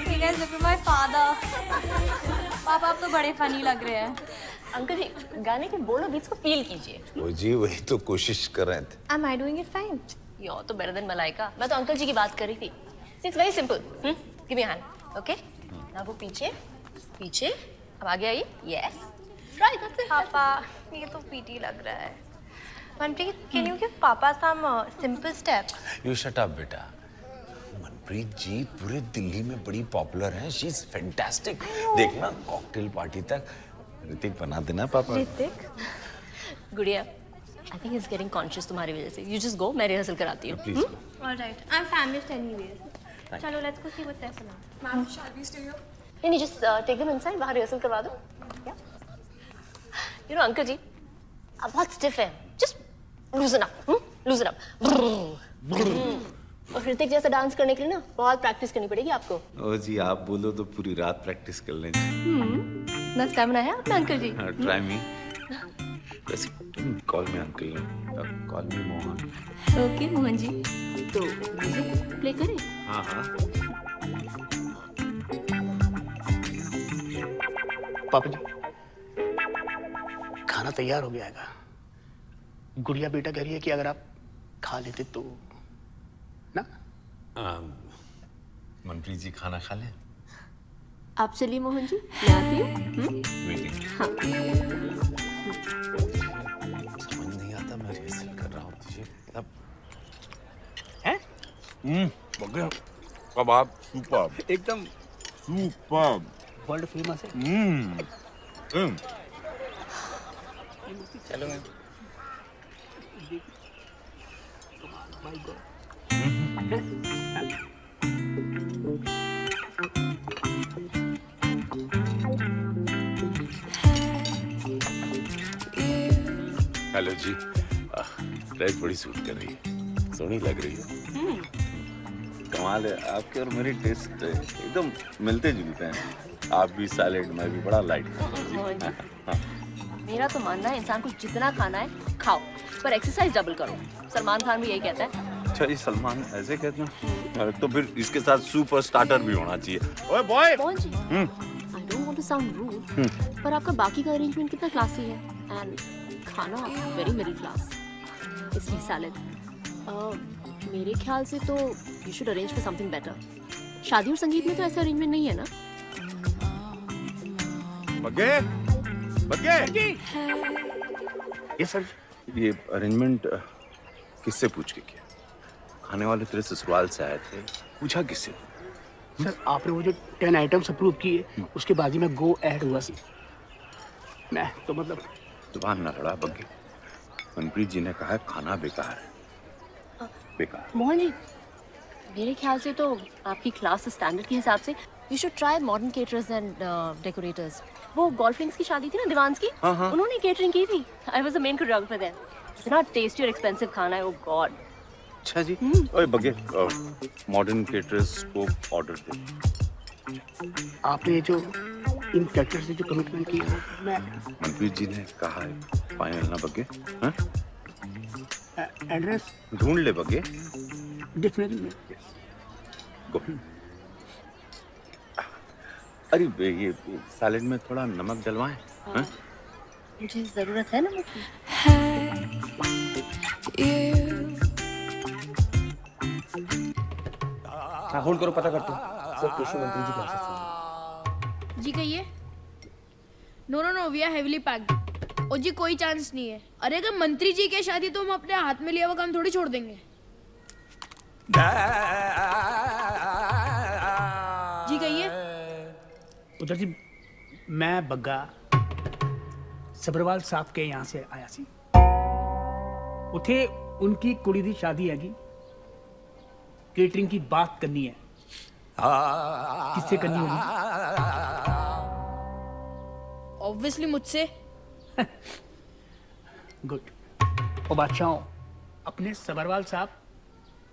Hey guys, look at my father. पापा आप तो बड़े फनी लग रहे हैं। अंकल जी गाने के बोलो बीट्स को फील कीजिए। वो जी वही तो कोशिश कर रहे थे। Am I doing it fine? You're तो better than मलाइका। मैं तो अंकल जी की बात कर रही थी। It's very simple. Give me a hand, okay? now वो पीछे, पीछे, अब आगे आइए। Yes. Right, that's it. पापा ये तो पीटी लग रहा है। मनप्रीत, can you give पापा some simple steps? You shut up बेटा। मनप्रीत जी पूरे दिल्ली में बड़ी पॉपुलर हैं। She is fantastic. देखना कॉकटेल पार्टी तक ऋतिक बना देना पापा। ऋतिक? गुड़िया, I think he's getting conscious तुम्हारी वजह से। You just go, मैं रिहर्सल कराती हूँ। Please. All right, I'm famished anyways. चलो let's go see what's there now. Ma'am, shall we stay here? नहीं, just take them inside, बाहर रिहर्सल करवा दो। You know, अंकल जी, आप बहुत stiff हैं। Just loosen up, loosen up। और ऋतिक जैसा डांस करने के लिए ना बहुत प्रैक्टिस करनी पड़ेगी आपको। ओ जी आप बोलो तो पूरी रात प्रैक्टिस कर लेंगे। ना स्टैमिना है आपका अंकल जी। Try me. वैसे call me uncle, call me Mohan. Okay Mohan ji, तो म्यूजिक प्ले करें? हाँ हाँ। पापा जी खाना तैयार हो गया है। गुड़िया बेटा कह रही है कि अगर आप खा लेते तो ना। मनप्रीत जी खाना खा लें। आप चलिए मोहन जी, मैं आती हूँ। वेटिंग। हाँ। समझ नहीं आता, मैं रिहर्सल कर रहा हूँ तुझे अब। हैं? बगैर कबाब सुपर, एकदम सुपर, वर्ल्ड फेमस है। चलो मैं हेलो जी, ड्रेस बड़ी सूट कर रही है, सोहनी लग रही है। कमाल है, आपके और मेरे टेस्ट एकदम मिलते जुलते हैं। आप भी सैलेड, मैं भी बड़ा लाइट खाता हूँ। मेरा तो मानना है इंसान को जितना खाना है खाओ, पर एक्सरसाइज डबल करो। सलमान खान भी यही कहता है। अच्छा जी, सलमान ऐसे कहते हैं? तो फिर इसके साथ सुपर स्टार्टर भी होना चाहिए। ओए boy. Mohan ji, I don't want to sound rude, पर आपका बाकी का अरेंजमेंट कितना क्लासी है, एंड खाना वेरी मिडिल क्लास, इसलिए सैलेड। मेरे ख्याल से तो you should arrange for something better. शादी और संगीत में तो ऐसा अरेंजमेंट नहीं है ना। बग्गे, बग्गे। ये सर, ये अरेंजमेंट किससे पूछ के किया? खाने वाले तेरे ससुराल से आए थे, पूछा किससे? सर आपने वो जो 10 आइटम्स अप्रूव किए उसके बाद ही मैं गो ऐड हुआ सी। मैं तो मतलब जुबान न लड़ा बग्गे। मनप्रीत जी ने कहा है खाना बेकार है, बेकार। मोहन जी, मेरे ख्याल से तो आपकी क्लास स्टैंडर्ड के हिसाब से you should try modern caterers and decorators. वो गोल्फ लिंक्स की शादी थी ना दिवान्स की, उन्होंने केटरिंग की थी। I was the main choreographer there. इतना टेस्टी और एक्सपेंसिव खाना है, ओ गॉड। अच्छा जी। ओए बग्गे, मॉडर्न केटरर्स को ऑर्डर दे। आपने जो इन कैरेक्टर से जो कमिटमेंट की है, मैं मनप्रीत जी ने कहा है फाइनल ना बग्गे। हाँ? एड्रेस ढूंढ ले बग्गे। डेफिनेटली। गो। अरे ये सैलेड में थोड़ा नमक डलवाएं। हाँ? मुझे जरूरत है नमक की। हाँ होल्ड करो, पता करते हैं। सर कृषि मंत्री जी कैसे हैं? जी कहिए। No we are heavily packed. ओ जी कोई चांस नहीं है। अरे अगर मंत्री जी की शादी तो हम अपने हाथ में लिया हुआ काम थोड़ी छोड़ देंगे। जी कहिए। पुत्र जी मैं बग्गा सबरवाल साहब के यहाँ से आया सी उथे उनकी कुड़ी दी शादी हैगी केटरिंग की बात करनी है किससे करनी होगी ऑब्वियसली मुझसे। गुड। और बादशाहों अपने सबरवाल साहब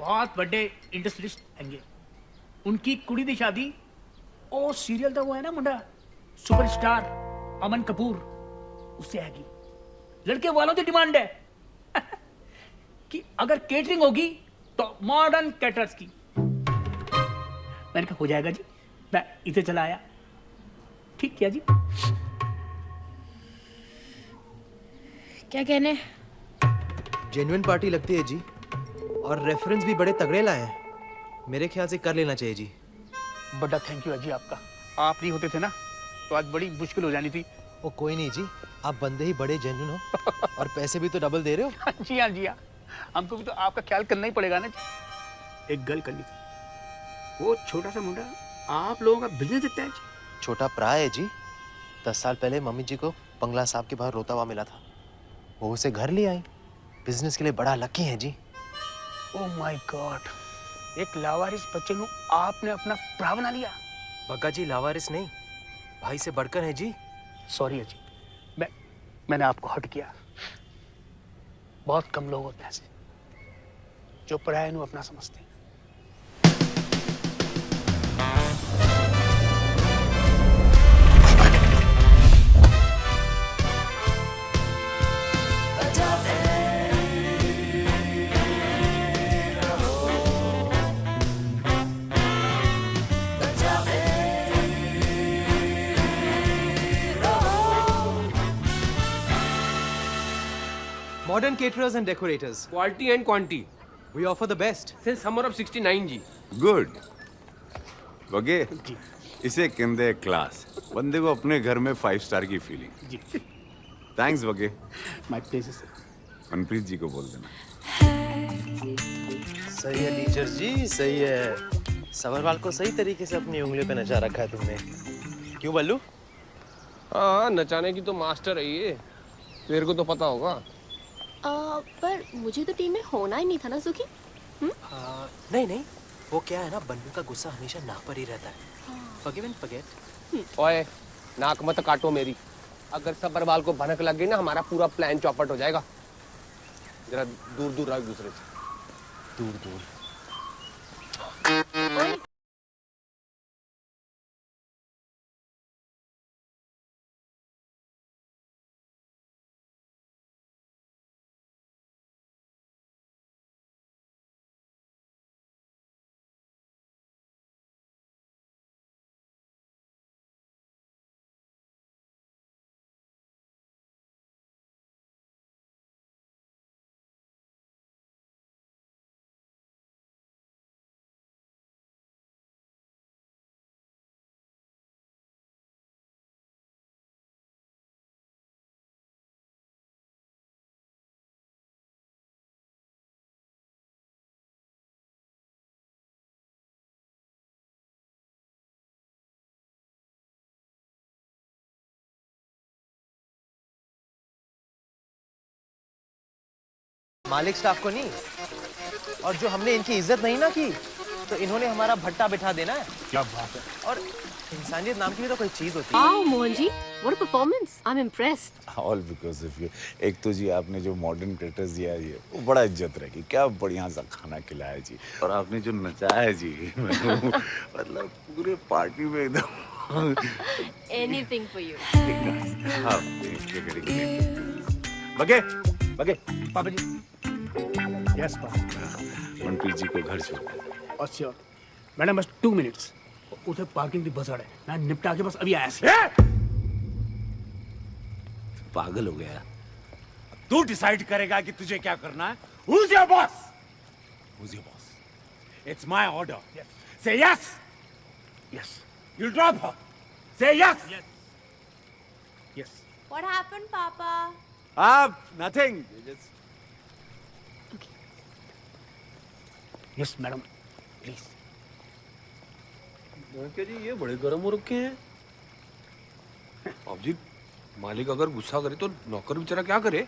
बहुत बड़े इंडस्ट्रियलिस्ट हैंगे उनकी कुड़ी दी शादी ओ सीरियल था वो है ना मुंडा सुपरस्टार अमन कपूर उससे हैगी लड़के वालों की डिमांड है कि अगर केटरिंग होगी तो मॉडर्न कैटरर्स की। मैंने कहा हो जाएगा जी मैं इधर चला आया। ठीक किया जी। क्या कहने? जेन्युइन पार्टी लगती है जी और रेफरेंस भी बड़े तगड़े लाए हैं मेरे ख्याल से कर लेना चाहिए जी। बड़ा थैंक यू जी आपका। आप नहीं होते थे ना तो आज बड़ी मुश्किल हो जानी थी। वो कोई नहीं जी आप बंदे ही बड़े जेन्युइन हो और पैसे भी तो डबल दे रहे हो। जी हाँ जी हाँ हमको भी तो आपका ख्याल करना ही पड़ेगा ना जी। एक गल करनी थी वो छोटा सा मुंडा आप लोगों का बिजनेस देखता है जी। छोटा प्राय है जी 10 साल पहले मम्मी जी को बंगला साहब के बाहर रोता हुआ मिला था वो उसे घर ले आई बिजनेस के लिए बड़ा लकी है जी। ओह माय गॉड एक लावारिस बच्चे को आपने अपना भरा बना लिया। बग्गा जी लावारिस नहीं भाई से बढ़कर है जी। सॉरी है जी मैंने आपको हर्ट किया। बहुत कम लोग होते हैं ऐसे जो पराये को अपना समझते हैं। Modern caterers and decorators. Quality and quantity. We offer the best. Since summer of '69 जी। गुड बगे इसे कहते हैं क्लास बंदे को अपने घर में 5 स्टार की फीलिंग। जी थैंक्स बगे। My pleasure sir. Manpreet ji को बोल देना। सही है टीचर जी सही है सबरवाल को सही तरीके से अपनी उंगलियों पे नचा रखा है तुमने। क्यों बल्लू? हाँ नचाने की तो मास्टर है ये तेरे को तो पता होगा। पर मुझे तो टीम में होना ही नहीं था ना सुखी। नहीं नहीं वो क्या है ना बल्लू का गुस्सा हमेशा नाक पर ही रहता है। Forgive and forget। ओए नाक मत काटो मेरी अगर सबरवाल को भनक लग गई ना हमारा पूरा प्लान चौपट हो जाएगा। जरा दूर दूर रहो एक दूसरे से दूर दूर। मालिक स्टाफ को नहीं और जो हमने इनकी इज्जत नहीं ना की तो इन्होंने हमारा भट्टा बिठा देना है। क्या बात है। और इंसानियत नाम की भी तो कोई चीज होती है। Wow Mohan ji what a performance I am impressed. All because of you. एक तो जी आपने जो मॉडर्न कैटर्स दिया है ये वो बड़ा इज्जत रहेगी क्या बढ़िया सा खाना खिलाया जी और आपने जो नचाया जी मतलब पूरे पार्टी में एकदम एनीथिंग फॉर यू। हाँ बगे बगे पापा जी यस पापा मनप्रीत जी को घर छोड़। और श्योर मैडम बस 2 मिनट्स उधर पार्किंग की बजड़ है मैं निपटा के बस अभी आया सी। पागल हो गया। तू डिसाइड करेगा कि तुझे क्या करना है। Who's your boss? Who's your boss? It's my order. Yes. Say yes. Yes. You'll drop her. Say yes. Yes. Yes. What happened, Papa? Nothing. Just... Yes, madam. Please. क्या जी ये बड़े गर्म हो रखे हैं। अब जी मालिक अगर गुस्सा करे तो नौकर बेचारा क्या करे?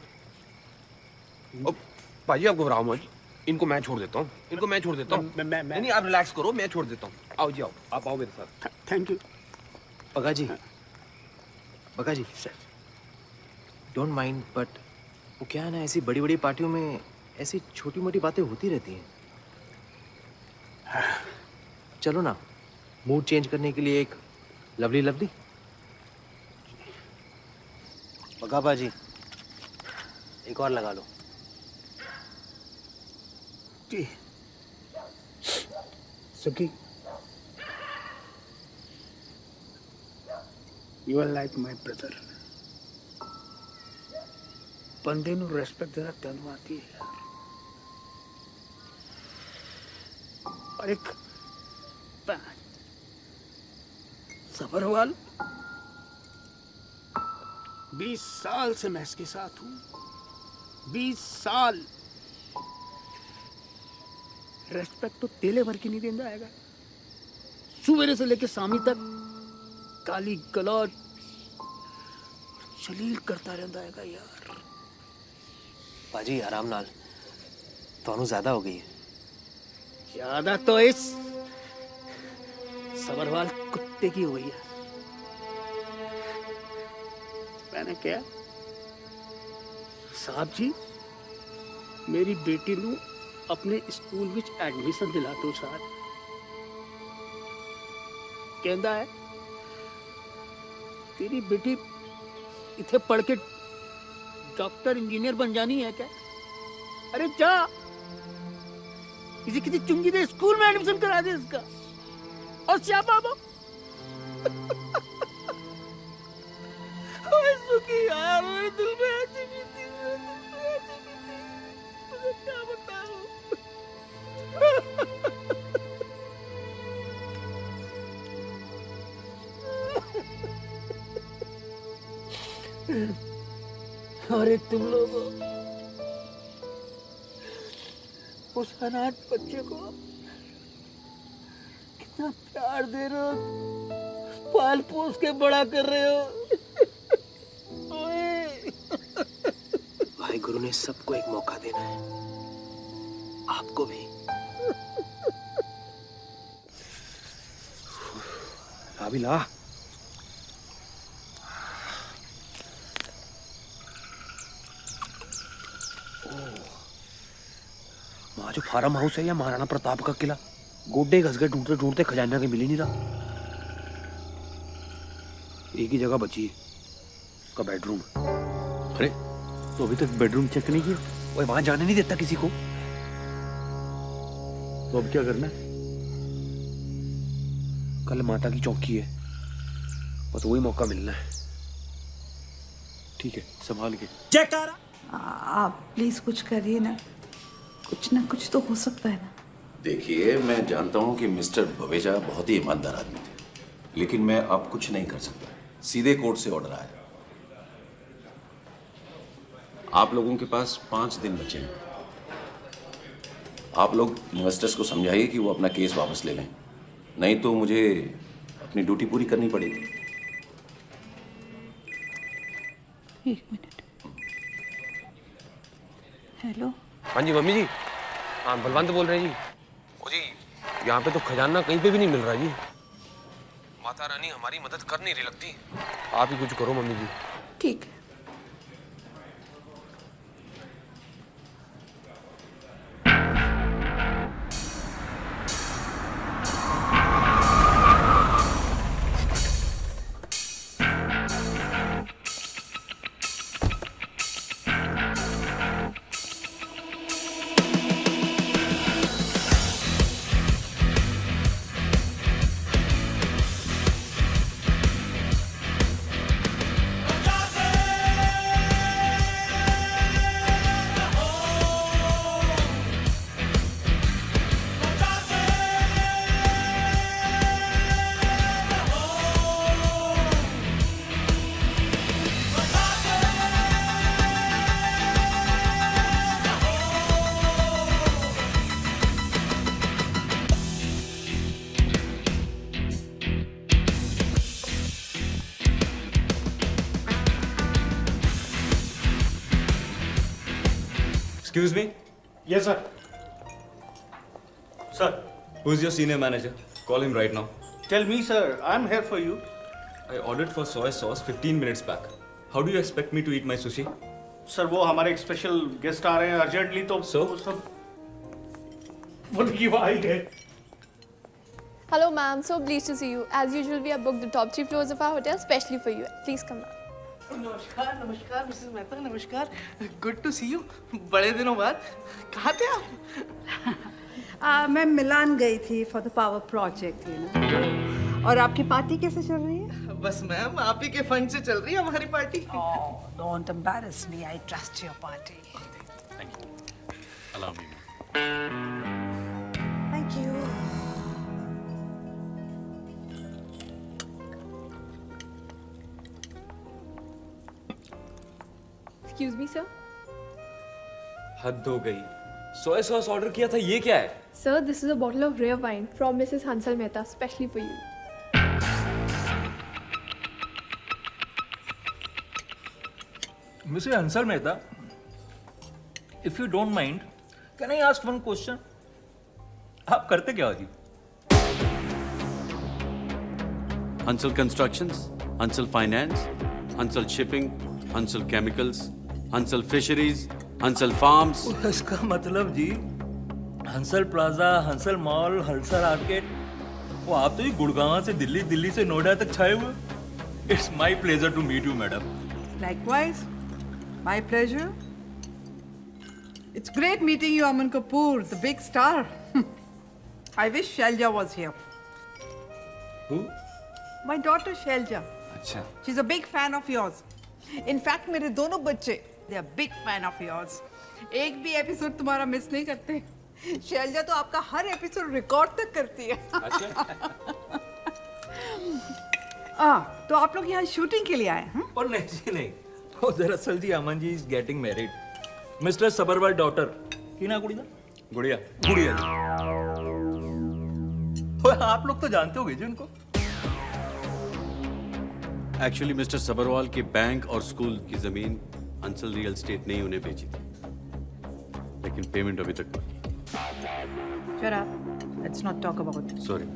अब भाजी आप घबराओ मत, इनको मैं छोड़ देता हूँ, इनको मैं छोड़ देता हूँ। नहीं आप रिलैक्स करो, मैं छोड़ देता हूँ। आओ जी आओ, आप आओ मेरे साथ। Thank you. पगा जी सर, डोंट माइंड, बट वो क्या है ना, ऐसी बड़ी बड़ी पार्टियों में ऐसी छोटी मोटी बातें होती रहती हैं। चलो ना, मूड चेंज करने के लिए एक लवली लवली। पगा बाजी, एक और लगा लो। जी Sukhi, you are like my brother. बंदे ਨੂੰ रेस्पेक्ट देना तैनू आती है यार। और एक सफरवाल, 20 साल से मैं इसके साथ हूँ, 20 साल। रेस्पेक्ट तो तेले भर की नहीं देना आएगा। सुबह से लेके शामी तक काली गलौज जलील करता रहता है यार। बाजी आराम नाल, ਤੁਹਾਨੂੰ ज्यादा हो गई है। ज्यादा तो इस सबरवाल कुत्ते की हो गई है। मैंने क्या साहब जी, मेरी बेटी नू अपने स्कूल विच एडमिशन दिला दो साहब। कहता है तेरी बेटी इथे पढ़ के डॉक्टर इंजीनियर बन जानी है क्या? अरे जा किसी किसी चुंगी दे स्कूल में एडमिशन करा दे इसका। और श्याम बाबू सुखी यार, मेरे दिल में ऐसी बीती, तुझे क्या बताऊं। अरे तुम लोग उस अनाथ बच्चे को कितना प्यार दे रहे हो, पाल पोस के बड़ा कर रहे हो। भाई गुरु ने सबको एक मौका देना है, आपको भी। अभी ला वहाँ जो फार्म हाउस है या महाराणा प्रताप का किला, गोड्डे घस गए ढूंढते ढूंढते, खजाना के मिल ही नहीं रहा। एक ही जगह बची है, उसका बेडरूम। अरे तो अभी तक बेडरूम चेक नहीं किया? वो वहां जाने नहीं देता किसी को। तो अब क्या करना है? कल माता की चौकी है, बस वही मौका मिलना है। ठीक है, संभाल के। आप प्लीज कुछ करिए ना, कुछ ना कुछ तो हो सकता है ना। देखिए, मैं जानता हूं कि मिस्टर भवेजा बहुत ही ईमानदार आदमी थे, लेकिन मैं अब कुछ नहीं कर सकता। सीधे कोर्ट से ऑर्डर आया। आप लोगों के पास 5 दिन बचे हैं। आप लोग इन्वेस्टर्स को समझाइए कि वो अपना केस वापस ले लें, नहीं तो मुझे अपनी ड्यूटी पूरी करनी पड़ेगी। एक मिनट। हेलो। हाँ जी मम्मी जी, हाँ बलवंत बोल रहे हैं जी। ओ जी, यहाँ पे तो खजाना कहीं पे भी नहीं मिल रहा जी। माता रानी हमारी मदद कर नहीं रही लगती। आप ही कुछ करो मम्मी जी। ठीक है। Excuse me? Yes, sir. Sir. Who's your senior manager? Call him right now. Tell me, sir. I'm here for you. I ordered for soy sauce 15 minutes back. How do you expect me to eat my sushi? Sir वो हमारे एक special guest आ रहे हैं urgently तो वो सब उनकी Y है. Hello, ma'am. So pleased to see you. As usual, we have booked the top 3 floors of our hotel specially for you. Please come now. नमस्कार नमस्कार मिसेस मेहता नमस्कार. Good to see you. बड़े दिनों बाद. कहाँ थे आप? मैं मिलान गई थी फॉर द पावर प्रोजेक्ट और आपकी पार्टी कैसे चल रही है? बस मैम आप ही के फंड से चल रही है हमारी party. Don't embarrass me, I trust your party. Allow me. Thank you. Excuse me, sir. हद हो गई. सोया सॉस ऑर्डर किया था, ये क्या है? Sir, this is a bottle of rare wine from Mrs. Hansal Mehta, specially for you. Mr. Hansal Mehta, if you don't mind, can I ask one question? आप करते क्या हो जी? Hansal Constructions, Hansal Finance, Hansal Shipping, Hansal Chemicals, Hansal Fisheries, Hansal Farms. इसका मतलब जी Hansal plaza, Hansal mall, Hansal arcade, वो आप तो ये गुड़गांव से दिल्ली, दिल्ली से नोएडा तक छाए हुए. It's my pleasure to meet you madam. Likewise, my pleasure. It's great meeting you, Aman Kapoor, the big star. I wish Shailja was here. Who? My daughter Shailja. अच्छा. She's a big fan of yours. In fact, मेरे दोनों बच्चे, they are big fan of yours. एक भी episode तुम्हारा miss नहीं करते. शैलजा तो आपका हर एपिसोड रिकॉर्ड तक करती है. तो आप लोग यहाँ शूटिंग के लिए आए हैं? और नहीं जी नहीं, वो दरअसल जी Aman ji is getting married. Mister Sabharwal daughter की ना गुड़िया? गुड़िया. गुड़िया जी. आप लोग तो जानते होगे जी उनको. एक्चुअली मिस्टर सबरवाल के बैंक और स्कूल की जमीन हंसल रियल एस्टेट नहीं उन्हें बेची थी, लेकिन पेमेंट अभी तक बाकी. Shut up. Let's not talk about it. Sorry.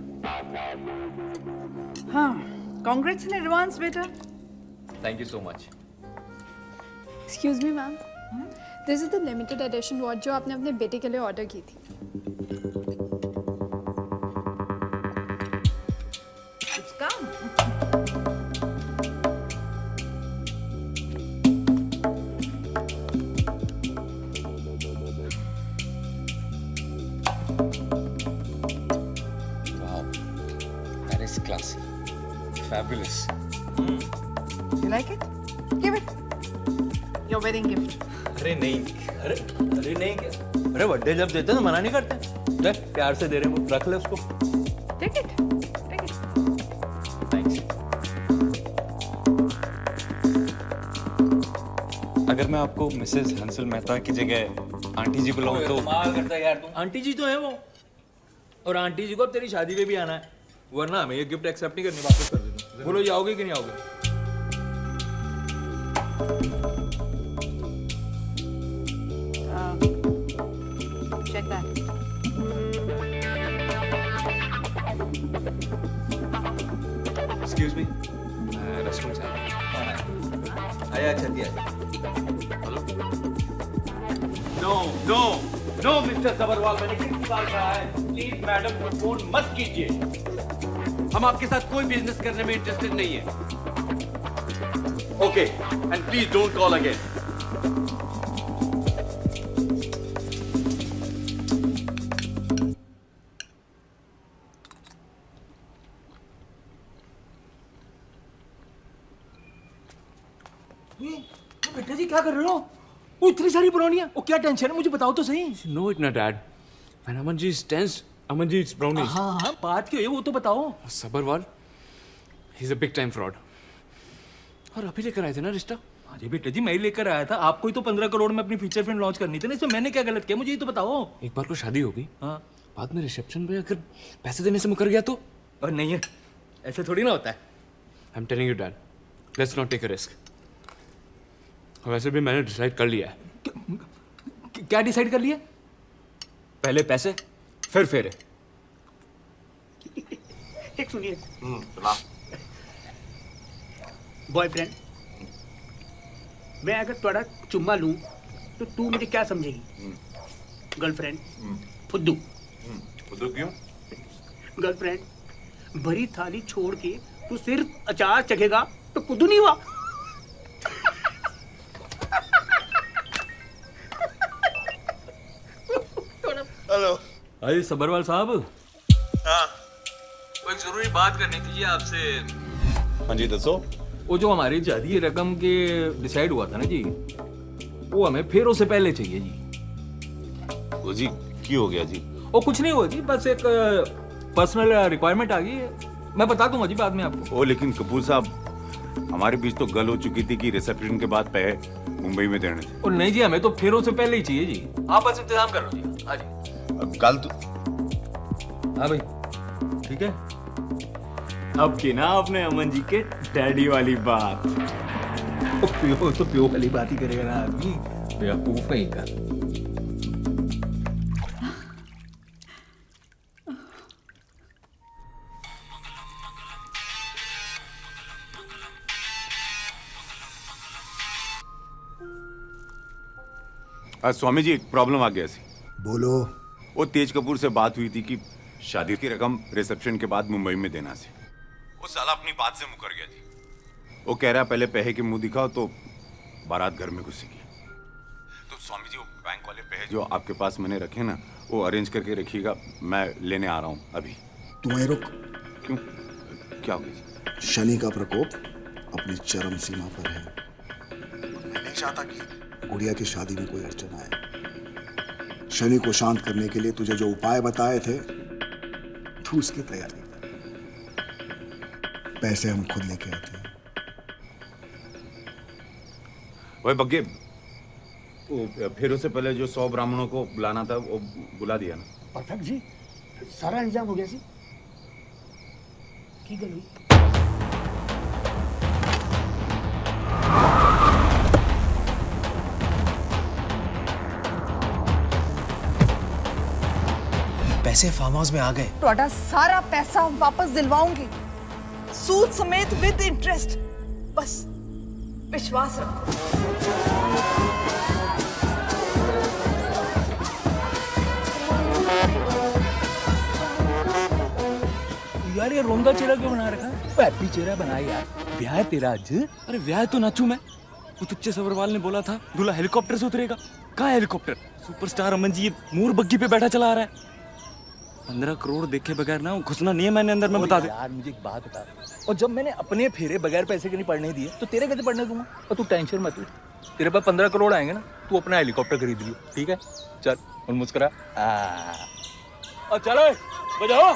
हाँ, congrats in advance, बेटा. Thank you so much. Excuse me, ma'am. This is the limited edition watch जो आपने अपने बेटे के लिए ऑर्डर की थी. It's come. Wow. That is classy. Fabulous. You like it? Give it. Your wedding gift. अरे नहीं. अरे नहीं क्या? अरे बर्थडे जब देते हैं तो मना नहीं करते. ले प्यार से दे रहे हैं, वो रख ले उसको. Take it. Take it. Thanks. अगर मैं आपको मिसेस हंसल मेहता की जगह आंटी जी बुलाऊं तो? कमाल करता है यार तू. आंटी जी तो है वो, और आंटी जी को अब तेरी शादी पे भी आना है, वरना हमें ये गिफ्ट एक्सेप्ट नहीं करनी, वापस कर देना. बोलो जाओगे कि नहीं आओगे? Check that. Excuse me. Restroom से आया छतिया. No no no mister Sabharwal, मैंने कितनी बार कहा है प्लीज मैडम को फोन मत कीजिए. हम आपके साथ कोई बिजनेस करने में इंटरेस्टेड नहीं है. Okay, and please don't call again. बेटा जी क्या कर रहे हो? वो इतनी सारी ब्राउनियां, वो क्या टेंशन है मुझे बताओ तो सही. No, it's not Dad. When Amanji is tense, Amanji eats brownies. हाँ हाँ, बात क्यों है वो तो बताओ. Sabharwal, he's a big time fraud. और अभी लेकर आए थे ना रिश्ता? अरे बेटा जी मैं ही लेकर आया था. आपको ही तो 15 करोड़ में अपनी फीचर फिल्म लॉन्च करनी थी ना, इसमें मैंने क्या गलत किया मुझे ये तो बताओ. एक बार को शादी होगी, हाँ, बाद में रिसेप्शन पे अगर पैसे देने से मुकर गया तो? और नहीं है, ऐसे थोड़ी ना होता है. I'm telling you, Dad, let's not take a risk. और वैसे भी मैंने डिसाइड कर लिया है. क्या डिसाइड कर लिया? पहले पैसे फिर फेरे। एक सुनिए बॉयफ्रेंड, मैं अगर थोड़ा चुम्मा लूं तो तू मुझे क्या समझेगी? गर्लफ्रेंड फुद्दू। फुद्दू क्यों? गर्लफ्रेंड भरी थाली छोड़ के तू सिर्फ अचार चखेगा तो फुद्दू नहीं हुआ? हेलो। अरे सबरवाल साहब। हाँ। एक जरूरी बात करनी थी जी आपसे। हाँ जी दसो। वो जो हमारी जादी रकम के डिसाइड हुआ था ना जी, वो हमें फेरों से पहले चाहिए जी। वो जी की हो गया जी? वो कुछ नहीं हुआ जी, बस एक पर्सनल रिक्वायरमेंट आ गई है। मैं बता दूंगा जी बाद में आपको। ओ लेकिन कपूर साहब, हमारे बीच तो गल हो चुकी थी कि रिसेप्शन के बाद पैसे मुंबई में देने थे। और नहीं जी, हमें तो फेरों से पहले ही चाहिए जी। आप बस इंतजाम कर लो जी। हाँ जी। अब कल तो हाँ भाई ठीक है। अब की ना आपने अमन जी के डैडी वाली बात। प्यो तो प्यो वाली बात ही करेगा ना आदमी, बेवकूफ नहीं का। स्वामी जी एक प्रॉब्लम आ गया सी। बोलो। वो तेज कपूर से बात हुई थी कि शादी की रकम रिसेप्शन के बाद मुंबई में देना से। वो साला अपनी बात से मुकर गया जी। वो कह रहा पहले पैसे के मुंह दिखाओ तो बारात घर में घुसेगी। तो स्वामी जी वो बैंक वाले पैसे जो आपके पास मैंने रखे ना, वो अरेंज करके रखिएगा, मैं लेने आ रहा हूँ अभी। तू वहीं रुक। क्यों, क्या हो गया जी? शनि का प्रकोप अपनी चरम सीमा पर है। मैं नहीं चाहता कि गुड़िया की शादी में कोई अड़चन आए। शनि को शांत करने के लिए तुझे जो उपाय बताए थे, तू उसकी तैयारी कर। पैसे हम खुद लेके आते हैं। वही बग्गे, फेरों से पहले जो 100 ब्राह्मणों को बुलाना था वो बुला दिया ना? परफेक्ट जी, सारा इंतजाम हो गया जी। की गल हुई? पैसे फार्म हाउस में आ गए। ਤੁਹਾਡਾ सारा पैसा वापस दिलवाऊंगी, सूद समेत विद इंटरेस्ट। बस विश्वास रखो। यार ये रोंदा चेहरा क्यों बना रखा है? हैप्पी चेहरा बना यार। ब्याह है तेरा आज? अरे ब्याह तो नाचू मैं। वो तुच्चे सबरवाल ने बोला था दूल्हा हेलीकॉप्टर से उतरेगा। कहाँ हेलीकॉप्टर? सुपरस्टार अमन जी ये मोर बग्गी पे बैठा चला आ रहा है। 15 करोड़ देखे बगैर ना घुसना नहीं है मैंने अंदर में, बता दे। यार मुझे एक बात बता, और जब मैंने अपने फेरे बगैर पैसे के नहीं पड़ने दिए तो तेरे कैसे पड़ने दूंगा? और तू टेंशन मत ले, तेरे पास 15 करोड़ आएंगे ना, तू अपना हेलीकॉप्टर खरीद लियो, ठीक है? चल और मुस्कुरा। और चलो बजाओ।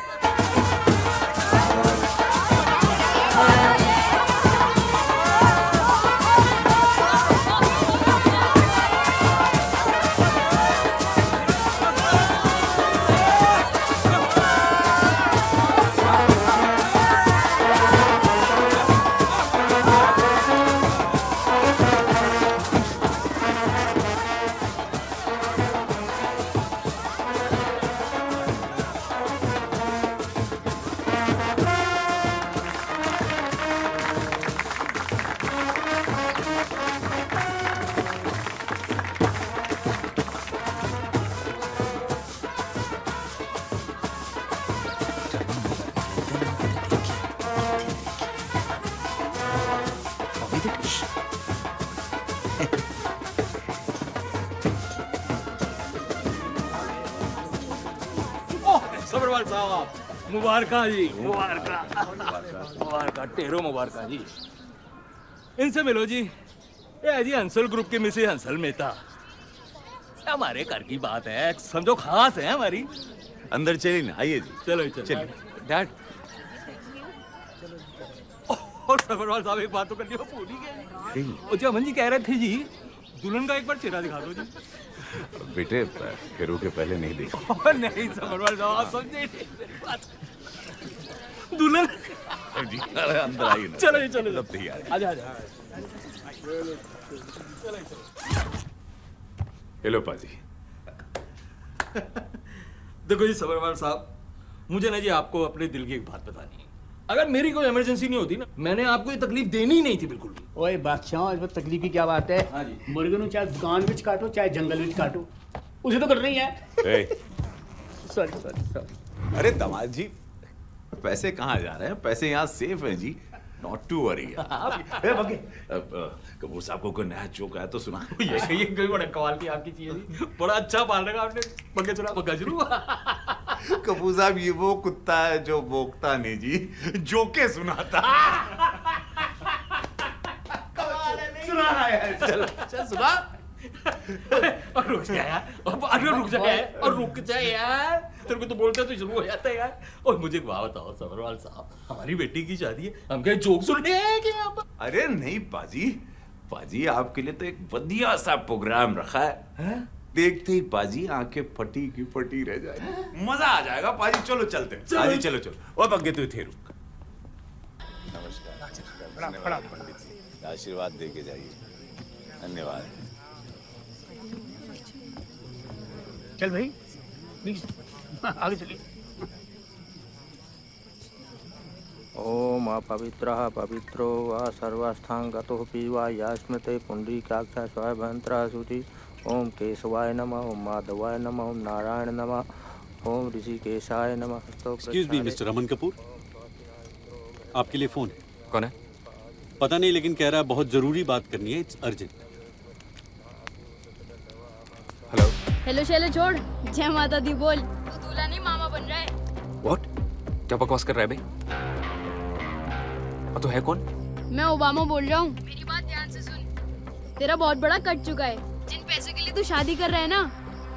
सबरवाल साहब मुबारका जी, मुबारका मुबारका, टेरो मुबारका जी। इनसे मिलो जी, ये है जी हंसल ग्रुप के मिसेस हंसल मेहता। हमारे घर की बात है, समझो खास है हमारी। अंदर चलिए ना, आइए जी। चलो चलिए। डैड और सबरवाल साहब एक बात तो करनी हो भूल ही गए। और जो अमन जी कह रहे थे जी, दुल्हन का एक बार चेहरा दिखा दो जी। बेटे फेरों के पहले नहीं देखा। नहीं सबरवाल साहब आप समझे नहीं मेरी बात। दुल्हन अंदर आइए ना। चलो चलो सब तैयार है। आजा आजा। हेलो पाजी। देखो जी सबरवाल साहब, मुझे ना जी आपको अपने दिल की एक बात बतानी है। अगर मेरी कोई इमरजेंसी नहीं होती ना, मैंने आपको ये तकलीफ देनी ही नहीं थी बिल्कुल भी। ओए बादशाह, इस वक्त तकलीफ की क्या बात है? हाँ जी। मुर्गे नु चाहे दुकान विच काटो चाहे जंगल विच काटो, उसे तो करना ही है। Sorry sorry sorry. अरे दामाद जी, पैसे कहाँ जा रहे हैं? पैसे यहाँ सेफ है जी, नॉट टू वरी। कपूर साहब को कोई नया जोक आया तो सुना। ये कोई बड़ा कमाल की आपकी चीज है, बड़ा अच्छा पाल रखा आपने। बग्गे सुना, बग्गा शुरू। कपूर साहब, ये वो कुत्ता है जो भोंकता नहीं जी, जोके सुनाता। सुना है, चल सुना। और रुक जा यार, अरे रुक जा यार, और रुक जा यार। तेरे को तो बोलते तो शुरू हो जाता है यार। और मुझे एक बात बताओ सबरवाल साहब, हमारी बेटी की शादी है, हम क्या जोक सुनने आए क्या यहाँ पर? अरे नहीं पाजी, पाजी आपके लिए तो एक बढ़िया सा प्रोग्राम रखा है। देखते ही पाजी आंखें फटी की फटी रह जाएगी, मजा आ जाएगा। पाजी चलो चलते हैं। पाजी चलो चलो। और बग्गे तू थे रुक। नमस्कार, पंडित जी, आशीर्वाद दे के जाइए। धन्यवाद। चल भाई प्लीज आगे चलिए। ओम अपवित्रः पवित्रो वा सर्वस्थांगतोऽपि वा या स्मृते पुण्डरीकाक्षा स्वाभयंत्रः शुचि। ओम केशवाय नमः, ओम माधवाय नमः, ओम नारायण नमः, ओम ऋषिकेशाय नमः। Excuse me mister Raman Kapoor, आपके लिए फोन है। कौन है? पता नहीं, लेकिन कह रहा है बहुत जरूरी बात करनी है, it's urgent. Hello hello Shelley छोड़, जय माता दी बोल। तू दूल्हा नहीं मामा बन रहा है। व्हाट? क्या बकवास कर रहा है बे? और तो है कौन? मैं ओबामा बोल रहा हूँ। मेरी बात ध्यान से सुन। तेरा बहुत बड़ा कट चुका है। जिन पैसे के लिए तू शादी कर रहा है ना,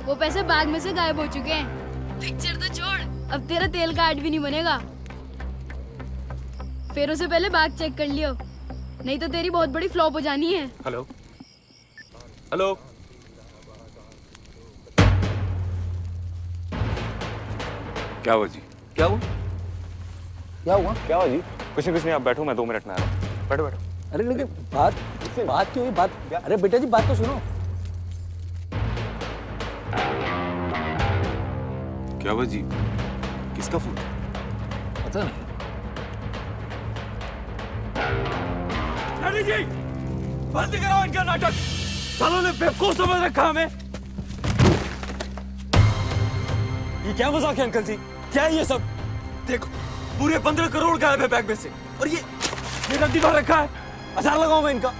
वो पैसे बैग में से गायब हो चुके हैं। पिक्चर तो छोड़, अब तेरा तेल का ऐड भी नहीं बनेगा। फिर उसे पहले बैग चेक कर लियो, नहीं तो तेरी बहुत बड़ी फ्लॉप हो जानी है। Hello hello. क्या हुआ जी? क्या हुआ? क्या हुआ? क्या हुआ जी? कुछ नहीं आप बैठो, मैं 2 मिनट में आ रहा हूँ। बैठो बैठो। अरे लेकिन बात क्यों हुई? बात, अरे बेटा जी बात तो सुनो। क्या हुआ जी? किसका फोन? पता नहीं। नडी जी, बंद करो इनका नाटक। सालों ने बेवकूफ समझ रखा हमें। ये क्या मजाक है अंकल जी? क्या है ये सब? देखो पूरे 15 करोड़ गायब है बैग में से, और ये रद्दी भर रखा है। 1000 लगाऊं मैं इनका?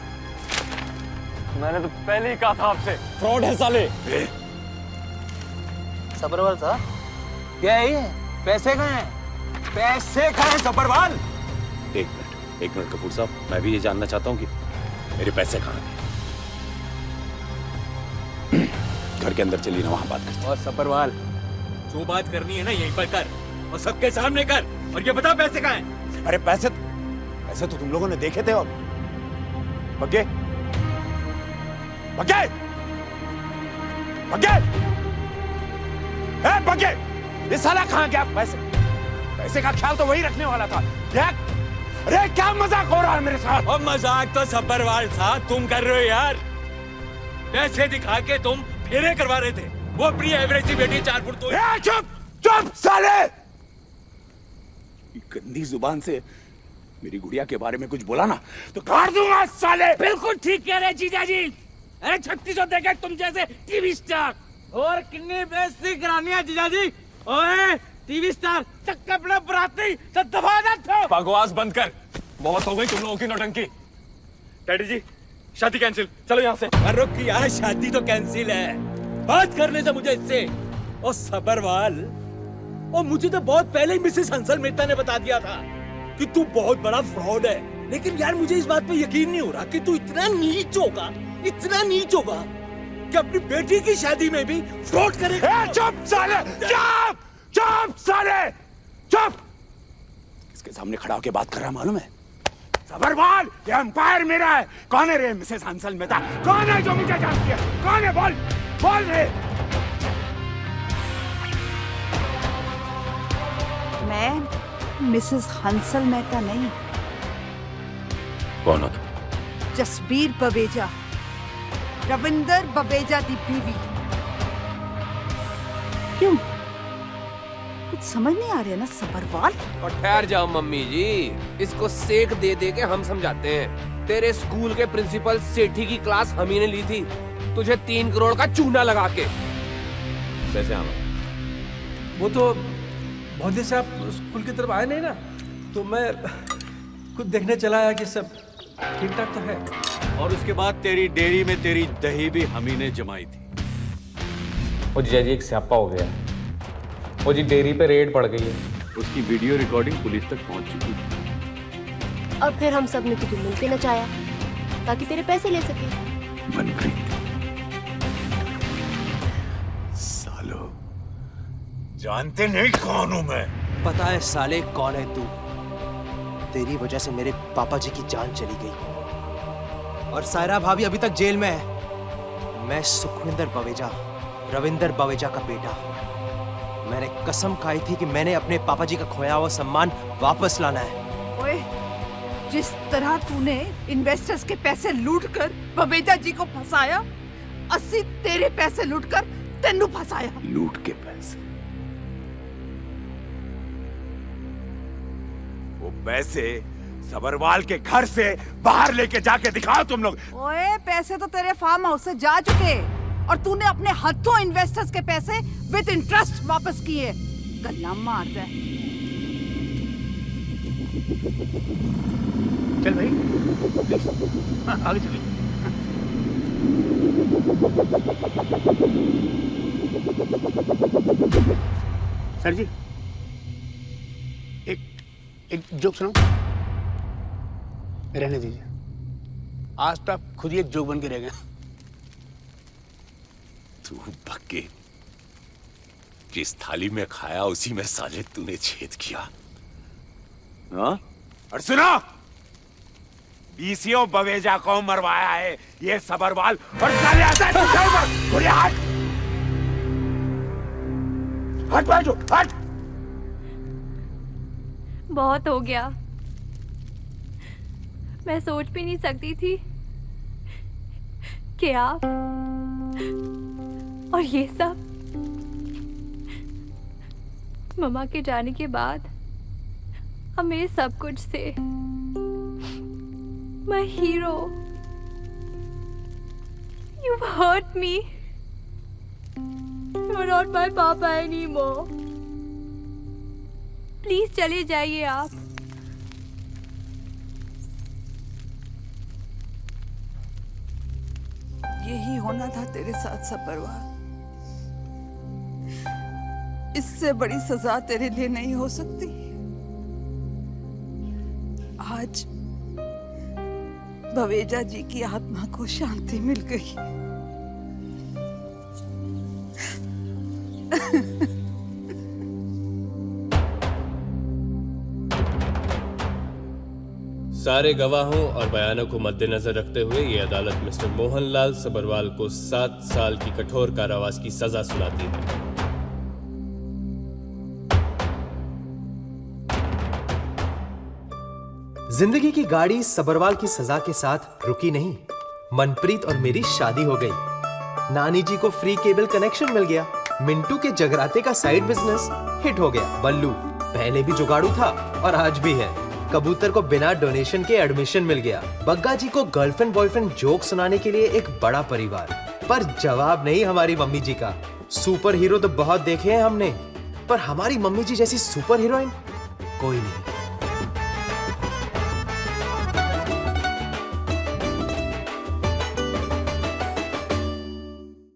मैंने तो पहले ही कहा था आपसे, फ्रॉड है साले। सबरवाल साहब, क्या है ये? पैसे कहाँ हैं? पैसे कहाँ हैं सबरवाल? एक मिनट कपूर साहब, मैं भी ये जानना चाहता हूँ कि मेरे पैसे कहाँ गए। घर के अंदर चलिए ना, वहां बात करते हैं। और सबरवाल, जो बात करनी है ना यहीं पर कर, और सबके सामने कर, और ये बता पैसे कहाँ हैं? अरे पैसे तो तुम लोगों ने देखे थे। और बग्गे बग्गे बग्गे, बग्गे, ये साला कहाँ गया? पैसे का ख्याल तो वही रखने वाला था। अरे क्या मजाक हो रहा है मेरे साथ? और मजाक तो सबरवाल साहब तुम कर रहे हो यार। पैसे दिखा के तुम फेरे करवा रहे थे। वो अपनी एवरेज सी बेटी 4 फुट तो। चुप साले! गंदी जुबान से मेरी गुड़िया के बारे में कुछ बोला ना तो काट दूंगा साले। बिल्कुल ठीक कह रहे जीजा जी। अरे 3600 देखे तुम जैसे टीवी स्टार। और कितनी बेइज्जती करानी है जीजा जी? ओए टीवी स्टार तक अपने बराती तो दबा दो। बकवास बंद कर, बहुत हो गई तुम लोगों की नौटंकी। डैडी जी शादी कैंसिल, चलो यहाँ से। रुक यार, शादी तो कैंसिल है, बात करने से मुझे इससे। और सबरवाल, और मुझे तो बहुत पहले ही मिसेस हंसल मेहता ने बता दिया था कि तू बहुत बड़ा फ्रॉड है। लेकिन यार मुझे इस बात पे यकीन नहीं हो रहा कि तू इतना नीच होगा कि अपनी बेटी की शादी में भी फ्रॉड करेगा। चुप साले! चुप साले! चुप! इसके सामने खड़ा होकर बात कर रहा मालूम है? सबरवाल, ये एम्पायर मेरा है। कौन है रे मिसेस हंसल मेहता? कौन है जो मुझे जानती है? कौन है? बोल रे। मैं मिसेस हंसल मेहता नहीं, कौन हो तुम? जसबीर बवेजा, रविंदर बवेजा दी बीवी। क्यों? कुछ समझ नहीं आ रहा है ना सबरवाल? और ठहर जाओ मम्मी जी, इसको सेक दे दे के हम समझाते हैं। तेरे स्कूल के प्रिंसिपल सेठी की क्लास हम ही ने ली थी, तुझे 3 करोड़ का चूना लगा के। कैसे आना? वो तो बहुत दिन से आप स्कूल की तरफ आए नहीं ना, तो मैं खुद देखने चला आया कि सब ठीक ठाक तो है। और उसके बाद तेरी डेयरी में तेरी दही भी हम ही ने जमाई थी। वो जीजा जी एक स्यापा हो गया। वो जी डेयरी पे रेड पड़ गई है। उसकी वीडियो रिकॉर्डिंग पुलिस तक पहुंच चुकी है। और फिर हम सब ने तुझे मिलके नचाया ताकि तेरे पैसे ले सके। मनप्रीत, सालो जानते नहीं कौन हूं मैं। पता है साले कौन है तू? तेरी वजह से मेरे पापा जी की जान चली गई और सायरा भाभी अभी तक जेल में है। मैं सुखविंदर बवेजा, रविंदर बवेजा का बेटा। मैंने कसम खाई थी कि मैंने अपने पापा जी का खोया हुआ सम्मान वापस लाना है। ओए, जिस तरह तूने इन्वेस्टर्स के पैसे लूटकर बवेजा जी को फंसाया, 80 तेरे पैसे लूटकर तेनू फंसाया। लूट के पैसे? वो पैसे सबरवाल के घर से बाहर लेके जाके दिखाओ तुम लोग। ओए, पैसे तो तेरे फार्म हाउस से जा चुके और तूने अपने हाथों इन्वेस्टर्स के पैसे विद इंटरेस्ट वापस किए। गल्ला मार दे। चल भाई, हाँ, आगे चलिए। सर जी, एक जोक सुनाओ। रहने दीजिए, आज तो आप खुद ही एक जोक बन के रह गए। तू भक्के, जिस थाली में खाया उसी में साले तूने छेद किया। हाँ? और सुनो, बीसीओ बवेजा को मरवाया है ये सबरवाल और साले आता है हट हट बैठो हट। बहुत हो गया। मैं सोच भी नहीं सकती थी कि आप और ये सब मम्मा के जाने के बाद अब मेरे सब कुछ थे। My hero, you've hurt me. You're not my papa anymore. Please चले जाइए आप। यही होना था तेरे साथ सबरवाल। इससे बड़ी सजा तेरे लिए नहीं हो सकती। आज बवेजा जी की आत्मा को शांति मिल गई। सारे गवाहों और बयानों को मद्देनजर रखते हुए ये अदालत मिस्टर मोहनलाल सबरवाल को 7 साल की कठोर कारावास की सजा सुनाती है। जिंदगी की गाड़ी सबरवाल की सजा के साथ रुकी नहीं। मनप्रीत और मेरी शादी हो गई। नानी जी को फ्री केबल कनेक्शन मिल गया। मिंटू के जगराते का साइड बिजनेस हिट हो गया। बल्लू पहले भी जुगाड़ू था और आज भी है। कबूतर को बिना डोनेशन के एडमिशन मिल गया। बग्गा जी को गर्लफ्रेंड बॉयफ्रेंड जोक सुनाने के लिए एक बड़ा परिवार, पर जवाब नहीं हमारी मम्मी जी का। सुपर हीरो तो बहुत देखे हैं हमने, पर हमारी मम्मी जी जैसी सुपर हीरोइन कोई नहीं।